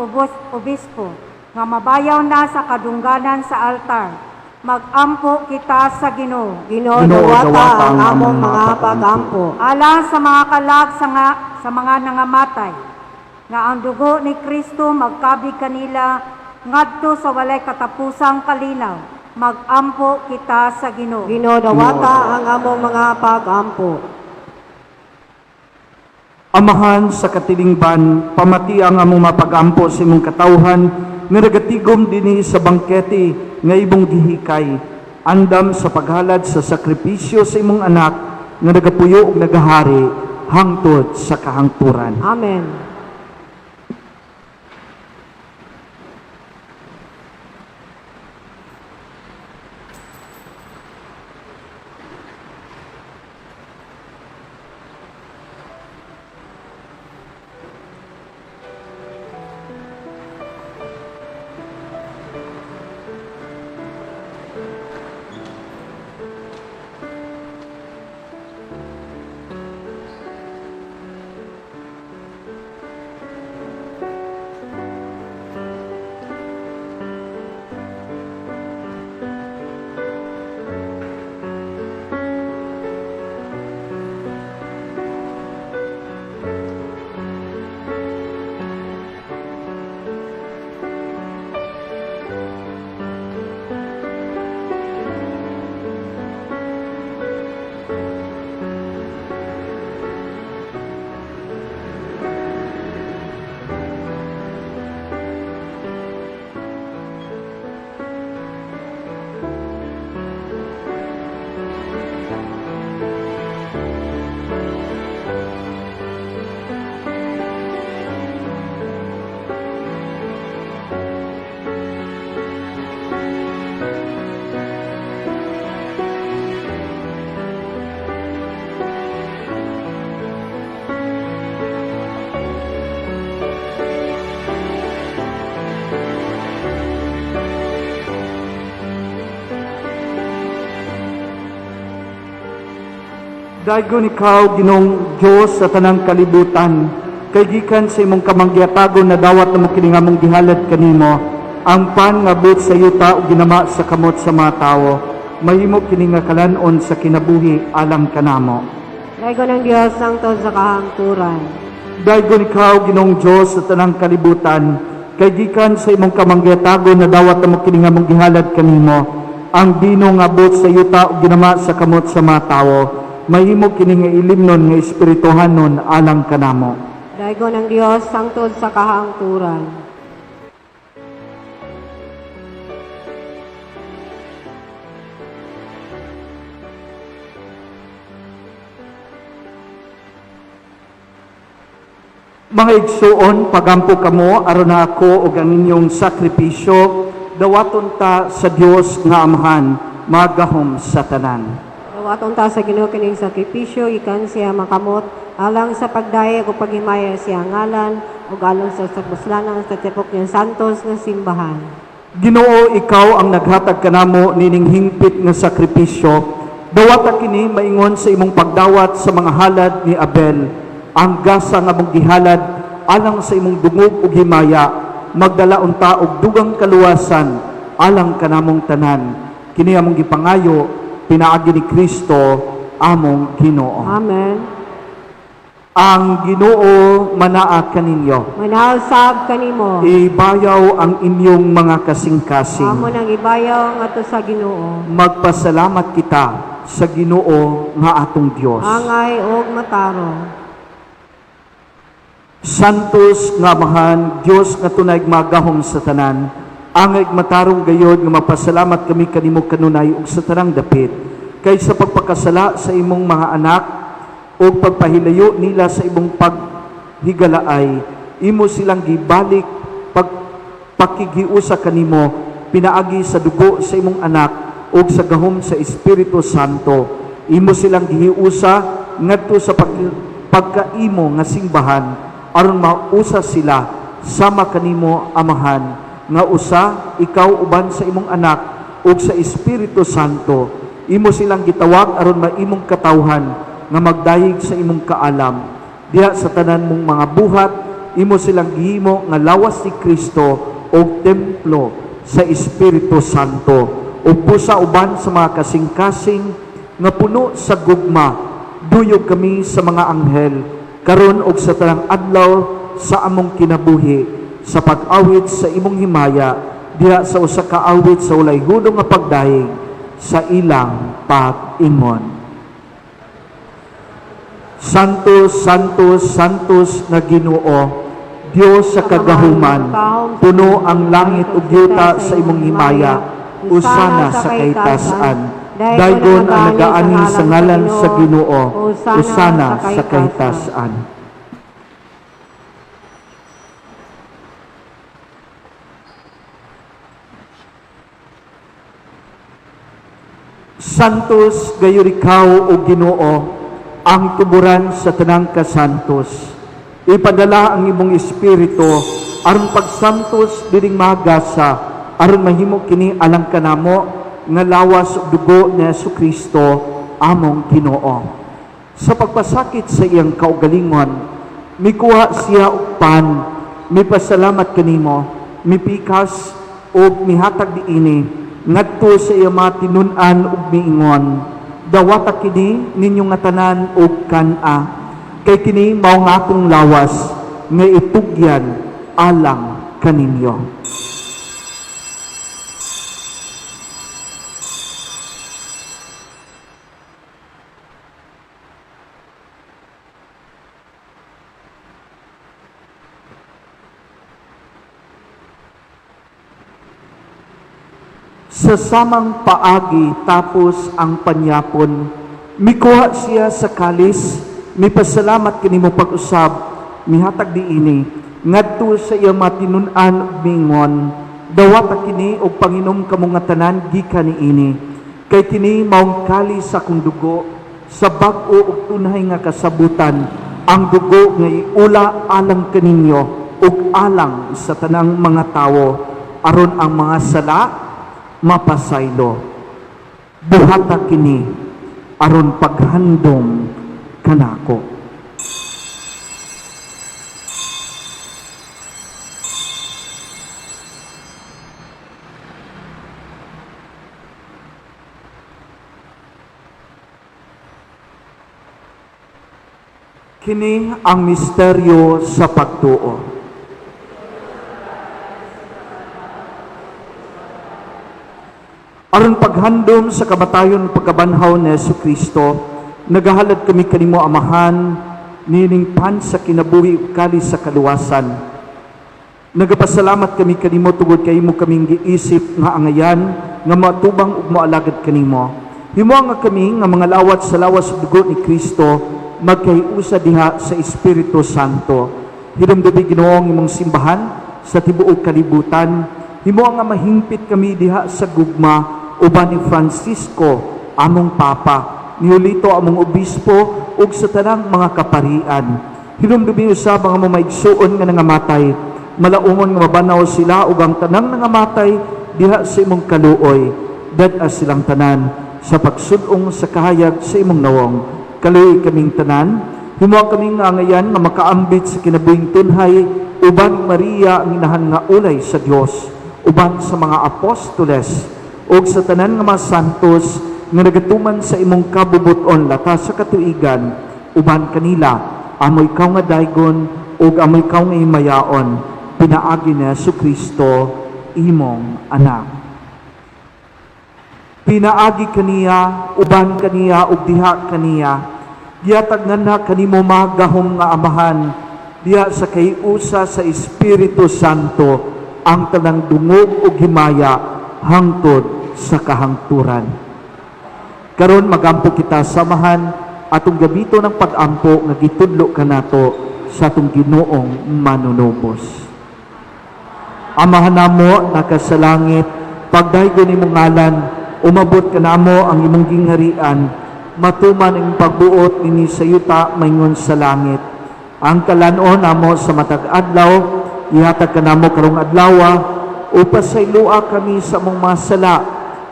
Obispo, nga mabayaw na sa kadungganan sa altar, mag-ampo kita sa Ginoo. Ginoo, dawata ang among mga pag-ampo. Alang sa mga kalag sa mga nangamatay, nga ang dugo ni Kristo magkabig kanila ngadto sa walay katapusang kalinaw, mag-ampo kita sa Ginoo. Ginoo, dawata ang among mga pag-ampo. Amahan sa katilingban, pamati ang among mapag-ampo sa imong katawhan, nga nagatigom dinhi sa bangkete nga ibong gihikay, andam sa paghalad sa sakripisyo sa imong anak, nga nagapuyo ug nagahari, hangtod sa kahangturan. Amen. Daygon ikaw, Ginong Diyos sa tanang kalibutan, kay gikan sa imong kamangyatagon na dawat na mo kini nga mong gihalad kanimo, ang pan nga but sa yuta o ginama sa kamot sa mga tao, mahimo kini nga kalanon sa kinabuhi alang kanamo. Daygon ng Diyos ang tod sa kahangturan. Daygon ikaw, Ginong Diyos sa tanang kalibutan, kay gikan sa imong kamangyatagon na dawat na mo kini nga mong gihalad kanimo, ang bino nga but sa yuta o ginama sa kamot sa mga tao, mahimo kini nga ilimnon nga espirituhanon alang kanamo. Daygon ng Diyos ang tod sa kahangturan. Mga igsuon, pagampo kamo aron na ako og ang inyong sakripisyo, dawaton ta sa Dios nga Amahan, magahom sa tanan. Dawaton ta sa Ginoo kining sakripisyo, ikan siya makamot, alang sa pagdayeg o paghimaya siya ngalan, ug alang sa sabuslanan sa tipok niyang santos nga simbahan. Ginoo, ikaw ang naghatag kanamo nining hingpit nga sakripisyo, dawata kini maingon sa imong pagdawat sa mga halad ni Abel, ang gasa nga mong gihalad alang sa imong dungog ug himaya, magdala unta og dugang kaluwasan alang kanamong tanan. Kini among gipangayo pinaagi ni Kristo among Ginoo. Amen. Ang Ginoo manaa kaninyo. Manausab kanimo. Ibayaw ang inyong mga kasing-kasing. Amo nang ibayaw nga to sa Ginoo. Magpasalamat kita sa Ginoo nga atong Dios. Angay og mataro. Santos nga Amahan, Dios nga tunay magahom sa tanan, angay matarong gayod nga mapasalamat kami kanimo kanunay ug sa tanang dapit, kay sa pagpakasala sa imong mga anak ug pagpahilayo nila sa imong paghigalaay, imo silang gibalik pakigiusa kanimo, pinaagi sa dugo sa imong anak ug sa gahom sa Espiritu Santo, imo silang gihiusa ngadto sa pagkaimo nga simbahan, aron mausa sila sama kanimo Amahan, nga usa ikaw uban sa imong anak ug sa Espiritu Santo, imo silang gitawag aron maimong katawhan nga magdayeg sa imong kaalam. Diha sa tanan mong mga buhat, imo silang gihimo nga lawas ni Kristo og templo sa Espiritu Santo, ug busa uban sa mga kasing-kasing nga puno sa gugma, duyog kami sa mga anghel karon og sa tanang adlaw sa among kinabuhi, sa pag-awit sa imong himaya diha sa usa ka awit sa walay hudong nga pagdayeg sa ilang pag-ingon. Santos, Santos, Santos nga Ginoo, Dios sa kagahuman, puno ang langit ug yuta sa imong himaya, usana sa kahitasan. Daygon ang nagaani sa ngalan sa Ginoo, usana sa kahitasan. Santos gayon ikaw o Ginoo, ang tuburan sa tanang kasantos. Ipadala ang imong espiritu aron pagsantos dining magasa, aron mahimo kini alang kanamo nga lawas ug dugo ni Jesucristo among Ginoo. Sa pagpasakit sa iyang kaugalingon, mikuha siya og pan, mipasalamat kanimo, mipikas ug mihatag diini ngadto sa iyang mga tinun-an ug miingon, dawata kini ninyo nga tanan og kan-a, kay kini mao nga akong lawas nga itugyan alang kaninyo. Sa samang paagi tapos ang panyapon, mikuha siya sa kalis, mipasalamat kanimo pag-usab, mihatag diini ngadto sa iyang matinun-an ug mingon, dawata kini og panginom kamo nga tanan gikan niini, kay kini maong kalis sa akong dugo, sa bag-o ug tunay nga kasabutan, ang dugo nga iula alang kaninyo ug alang sa tanang mga tawo, aron ang mga sala mapasaylo. Buhata kini aron paghandom kanako. Kini ang misteryo sa pagtuo. Aron paghandom sa kamatayon pagkabanhaw ni Jesucristo, nagahalad kami kanimo Amahan, niningpan sa kinabuhi ug kali sa kaluwasan. Nagapasalamat kami kanimo tungod kay mo kaming giisip nga angayan nga matubang ug moalagad kanimo. Himo nga kami nga mga lawat sa lawas ug dugo ni Kristo magkahiusa diha sa Espiritu Santo. Hinumdubi Ginoong imong simbahan sa tibuok kalibutan. Himo nga mahingpit kami diha sa gugma uban ni Francisco among Papa, ni Julito among obispo ug sa tanang mga kaparian. Hinumdubi usab ang among maigsuon nga nangamatay. Malaumon nga mabanaw sila ug ang tanang nangamatay diha sa imong kaluoy. Dad-a silang tanan sa pagsud-ong sa kahayag sa imong nawong. Kaluoy kaming tanan, himo kaming angayan nga makaambit sa kinabuhing tunhay uban Maria ang inahan nga ulay sa Dios, uban sa mga apostoles ug sa tanan nga mga santos nga nagatuman sa imong kabubuton latas sa katuigan, uban kanila amo ikaw nga daygon ug amo ikaw nga himayaon, pinaagi ni Jesucristo imong anak. Pinaagi kaniya, uban kaniya ug diha kaniya. Gihatag na kanimo magahom nga Amahan, diha sa kahiusa sa Espiritu Santo ang tanang dungog ug himaya hangtod sa kahangturan. Karon magampo kita Samahan atong gabito ng pag-ampo nga gitudlo kanato sa atong Ginoong manunubos. Amahan namo nakasalangit, pagdaygon imong ngalan, umabot kanamo ang imong gingharian, matuman ang pagbuot nini sa yuta maingon sa langit. Ang kalanon namo sa matag adlaw, ihatag kanamo karong adlawa, upasaylua kami sa among mga sala,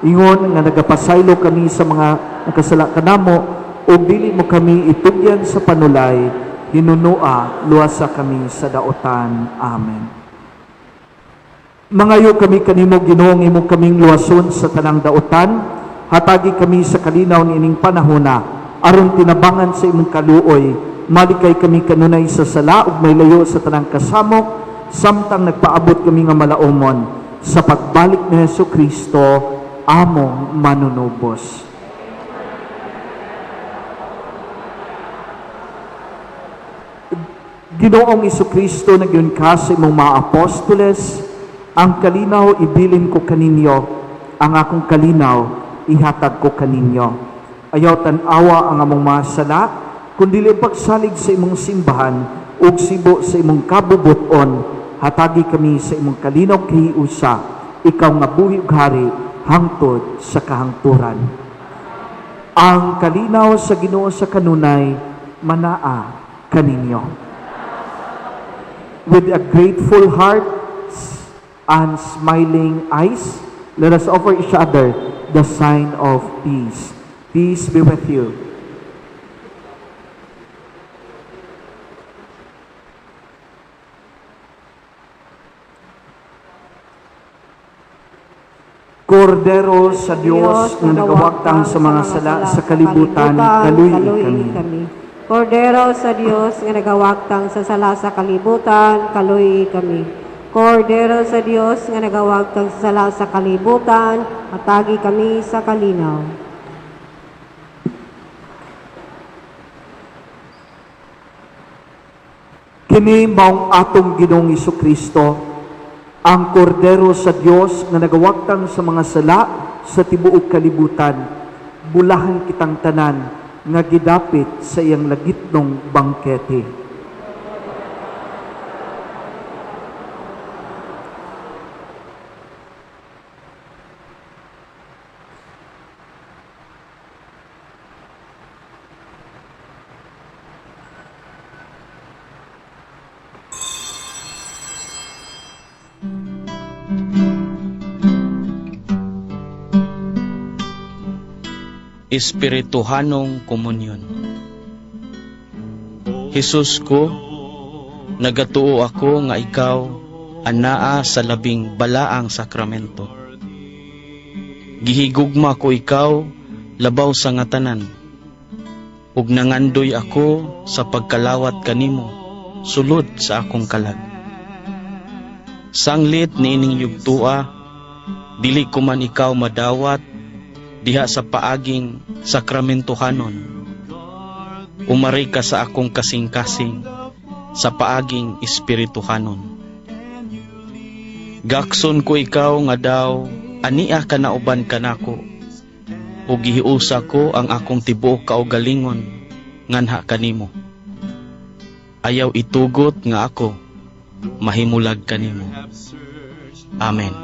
ingon nga nagapasaylo kami sa mga nakasala kanamo, ug dili mo kami itugyan sa panulay, hinunua luwasa kami sa daotan. Amen. Mangayo kami kanimo Ginoong imo kaming luwason sa tanang daotan, hatagi kami sa kalinaw niining panahona, aron tinabangan sa imong kaluoy, malikay kami kanunay sa sala ug may layo sa tanang kasamok, samtang nagpaabot kami nga malaumon sa pagbalik ni Jesucristo among manunubos. Ginoong Jesucristo nagyon ka sa imong mga apostoles, ang kalinaw ibilin ko kaninyo, ang akong kalinaw ihatag ko kaninyo. Ayaw tan-awa ang among mga sala, kundi pagsalig sa imong simbahan ug sibo sa imong kabubuton, hatagi kami sa imong kalinaw kahiusa, ikaw nga buhi ug hari hangtod sa kahangturan. Ang kalinaw sa Ginoo sa kanunay manaa kaninyo. With a grateful heart and smiling eyes, let us offer each other the sign of peace. Peace be with you. Kordero sa Diyos na nagawagtang sa mga sala sa kalibutan, kaluy kami. Kordero sa Diyos nga nagawagtang sa sala sa kalibutan, kaluy kami. Kordero sa Diyos nga nagawagtang sa sala sa kalibutan, matagi kami sa kalinaw. Kini maong atong Ginoong Jesucristo, ang kordero sa Diyos nga nagawagtang sa mga sala sa tibuok kalibutan, bulahan kitang tanan nga gidapit sa iyang lagitnong bangkete. Espirituhanong Komunyon. Jesus ko, nagatuo ako nga ikaw anaa sa labing balaang sakramento. Gihigugma ko ikaw labaw sa nga tanan, ug nangandoy ako sa pagkalawat kanimo sulod sa akong kalag. Sanglit ni ining yugtua, dili ko man ikaw madawat diha sa paaging sakramentohanon. Umari ka sa akong kasing-kasing sa paaging espirituhanon. Gakson ko ikaw nga daw ania ka na uban kanako, ug gihiusa ko ang akong tibuok kaugalingon nganha kanimo. Ayaw itugot nga ako mahimulag kanimo. Amen.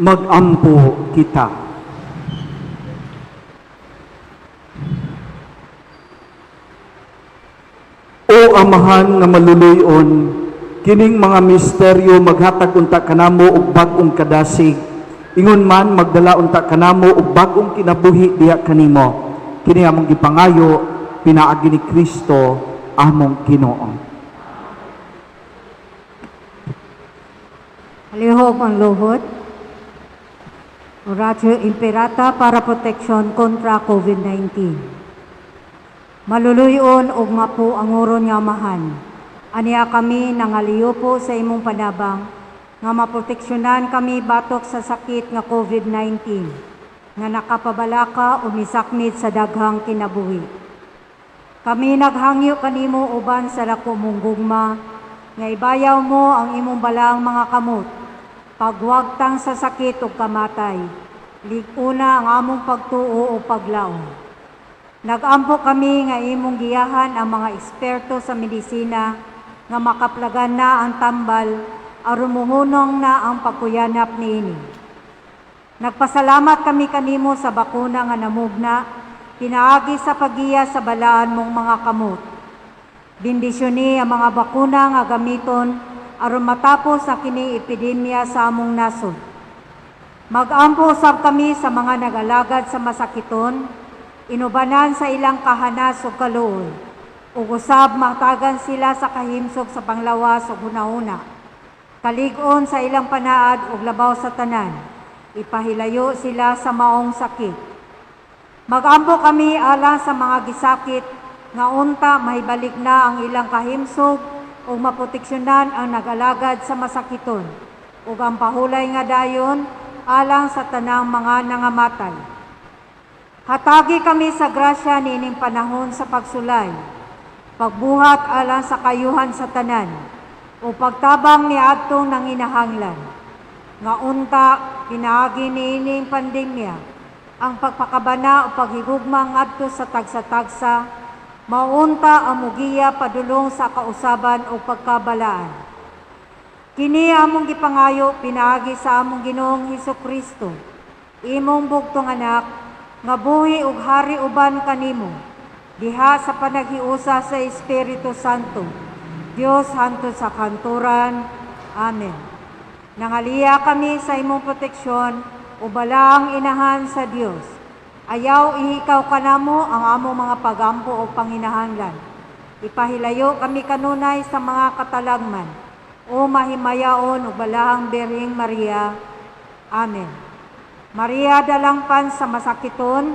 Mag-ampo kita. O Amahan nga maluluyon, kining mga misteryo maghatag unta kanamo og bag-ong kadasig, ingon man magdala unta kanamo og bag-ong kinabuhi diha kanimo. Kini among gipangayo pinaagi ni Kristo among Ginoo. Halihog ang luhod. Oratio Imperata para proteksyon kontra COVID-19. Maluluyon og mapo ang oron nga Amahan. Aniya kami nangaliyo po sa imong panabang nga maproteksyonan kami batok sa sakit nga COVID-19 nga nakapabalaka o misakmit sa daghang kinabuhi. Kami naghangyo kanimo uban sa dako mong gugma nga ibayaw mo ang imong balang mga kamot pagwagtang sa sakit o kamatay, liguna ang among pagtuo o paglaom. Nagampo kami nga imong giyahan ang mga eksperto sa medisina nga makaplagan na ang tambal aron muhunong na ang pagkuyanap niini. Nagpasalamat kami kanimo sa bakuna nga namugna, pinaagi sa pagiya sa balaan mong mga kamot. Bendisyoni ang mga bakuna nga gamiton aron matapos sa kini epidemya sa among nasod. Mag-ampo usab kami sa mga nagalagad sa masakiton, inubanan sa ilang kahanas ug kaluoy, ug usab matagan sila sa kahimsog sa panglawas ug hunahuna. Kalig-on sa ilang panaad ug labaw sa tanan, ipahilayo sila sa maong sakit. Mag-ampo kami alang sa mga gisakit nga unta mahibalik na ang ilang kahimsog ug maproteksyonan ang nagalagad sa masakiton ug ang pahulay nga dayon alang sa tanang mga nangamatay. Hatagi kami sa grasya niining panahon sa pagsulay, pagbuhat alang sa kayuhan sa tanan o pagtabang ni adtong nanginahanglan. Nga unta pinaagi niining pandemya ang pagpakabana o paghigugma ngadto sa tagsa-tagsa, maunta ang mugiya padulong sa kausaban o pagkabalaan. Kini among gipangayo pinaagi sa among Ginoong Hesukristo, imong bugtong anak, nga buhi ug hari uban kanimo, diha sa panaghiusa sa Espiritu Santo, Dios hantod sa kanturan. Amen. Nangaliya kami sa imong proteksyon o balaang inahan sa Dios. Ayaw ihikaw kanamo ang among mga pagampo o panginahanglan. Ipahilayo kami kanunay sa mga katalagman o mahimayaon o balahang Birheng Maria. Amen. Maria dalangpan sa masakiton,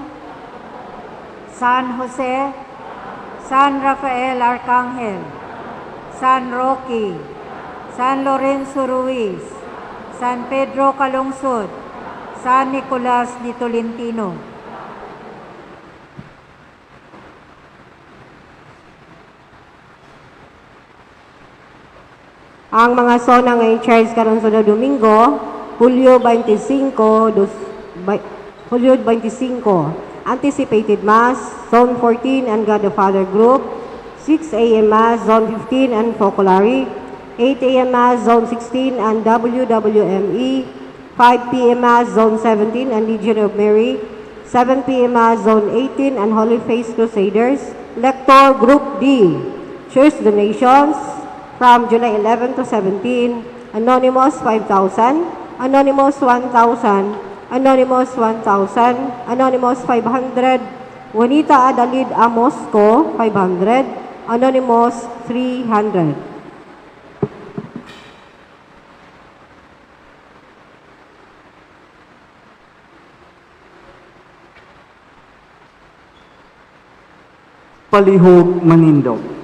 San Jose, San Rafael Arcangel, San Roque, San Lorenzo Ruiz, San Pedro Calungsod, San Nicolas de Tolentino. Ang mga sona nga i-charge karon sa Domingo, Hulyo 25, Anticipated Mass, Zone 14 and God the Father Group, 6 a.m. Mass, Zone 15 and Focolari, 8 a.m. Mass, Zone 16 and WWME, 5 p.m. Mass, Zone 17 and Legion of Mary, 7 p.m. Mass, Zone 18 and Holy Face Crusaders, Lector Group D, Church Donations, from July 11 to 17, Anonymous 5,000, Anonymous 1,000, Anonymous 1,000, Anonymous 500, Juanita Adalid Amosco 500, Anonymous 300. Palihog Manindog.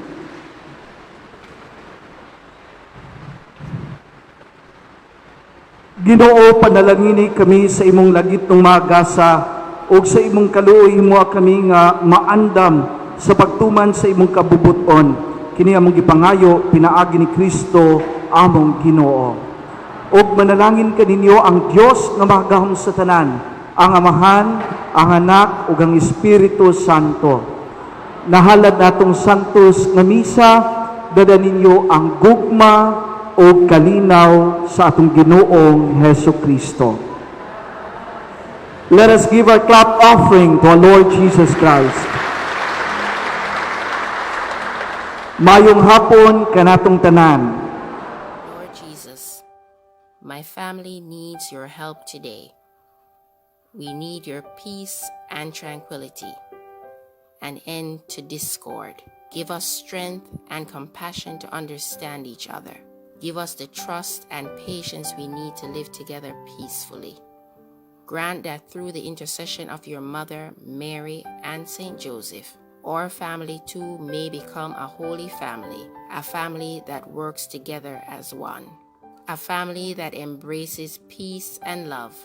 Ginoo, panalangini kami sa imong lagit ng magasa o sa imong kaluoy mo kami nga maandam sa pagtuman sa imong kabubuton. Kini among gipangayo pinaagi ni Kristo among Ginoo. Og manalangin kaninyo ang Dios nga magahom sa tanan, ang Amahan, ang Anak ug ang Espiritu Santo. Nahalad natong santos nga misa, dada ninyo ang gugma o kalinaw sa atong Ginoong Hesus Kristo. Let us give our clap offering to our Lord Jesus Christ. Mayong hapon kanatong tanan. Lord Jesus, my family needs your help today. We need your peace and tranquility, an end to discord. Give us strength and compassion to understand each other. Give us the trust and patience we need to live together peacefully. Grant that through the intercession of your mother, Mary, and Saint Joseph, our family too may become a holy family, a family that works together as one, a family that embraces peace and love,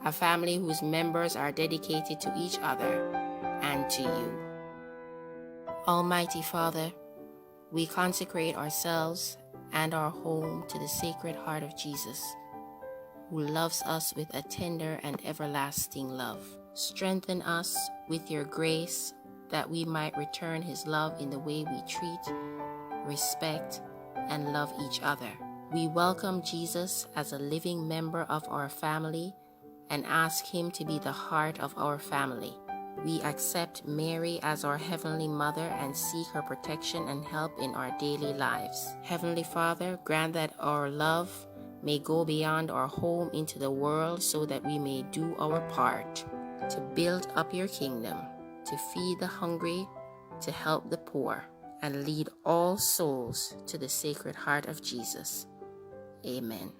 a family whose members are dedicated to each other and to you. Almighty Father, we consecrate ourselves and our home to the Sacred Heart of Jesus, who loves us with a tender and everlasting love. Strengthen us with your grace that we might return his love in the way we treat, respect, and love each other. We welcome Jesus as a living member of our family and ask Him to be the heart of our family. We accept Mary as our Heavenly Mother and seek her protection and help in our daily lives. Heavenly Father, grant that our love may go beyond our home into the world so that we may do our part to build up your kingdom, to feed the hungry, to help the poor, and lead all souls to the Sacred Heart of Jesus. Amen.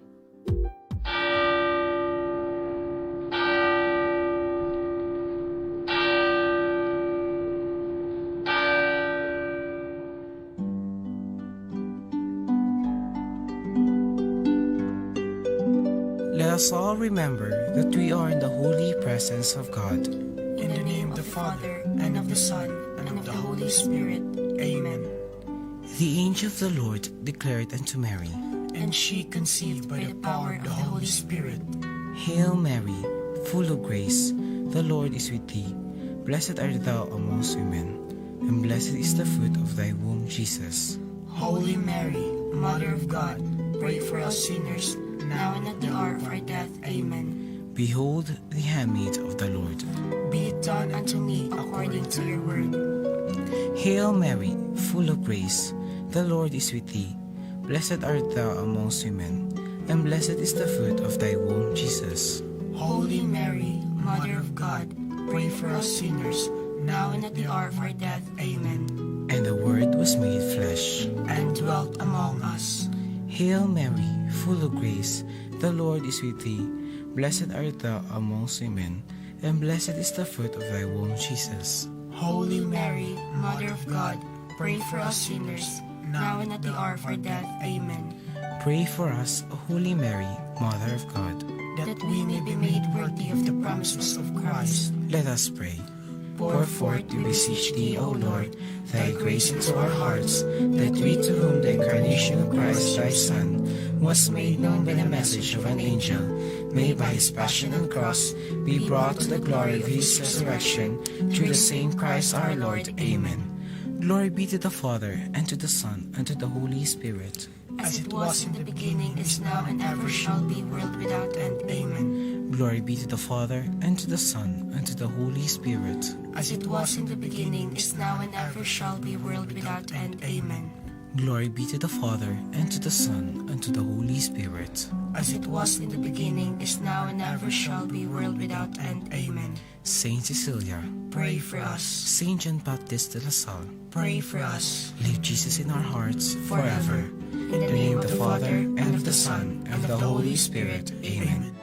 Let us all remember that we are in the holy presence of God. In the name of the Father, and of the Son, and of the Holy Spirit. Amen. The angel of the Lord declared unto Mary, And she conceived by the power of the Holy Spirit. Hail Mary, full of grace, the Lord is with thee. Blessed art thou amongst women, and blessed is the fruit of thy womb, Jesus. Holy Mary, Mother of God, pray for us sinners, now and at the hour of our death. Amen. Behold the handmaid of the Lord. Be it done unto me according to your word. Hail Mary, full of grace, the Lord is with thee. Blessed art thou amongst women, and blessed is the fruit of thy womb, Jesus. Holy Mary, Mother of God, pray for us sinners, now and at the hour of our death. Amen. And the Word was made flesh, and dwelt among us. Hail Mary, full of grace, the Lord is with thee. Blessed art thou amongst women, and blessed is the fruit of thy womb, Jesus. Holy Mary, Mother of God, pray for us sinners, now and at the hour of our death. Amen. Pray for us, O Holy Mary, Mother of God, that we may be made worthy of the promises of Christ. Let us pray. Pour forth, we beseech thee, O Lord, thy grace into our hearts, that we, to whom the incarnation of Christ thy Son was made known by the message of an angel, may by his passion and cross be brought to the glory of his resurrection, through the same Christ our Lord. Amen. Glory be to the Father, and to the Son, and to the Holy Spirit. As it was in the beginning, is now, and ever shall be, world without end. Amen. Glory be to the Father, and to the Son, and to the Holy Spirit. As it was in the beginning, is now, and ever shall be, world without end. Amen. Glory be to the Father, and to the Son, and to the Holy Spirit. As it was in the beginning, is now, and ever shall be, world without end. Amen. Saint Cecilia, pray for us. Saint John Baptist de la Salle, pray for us. Leave Jesus in our hearts forever. In the name of the Father, and of the Son, and of the Holy Spirit. Amen.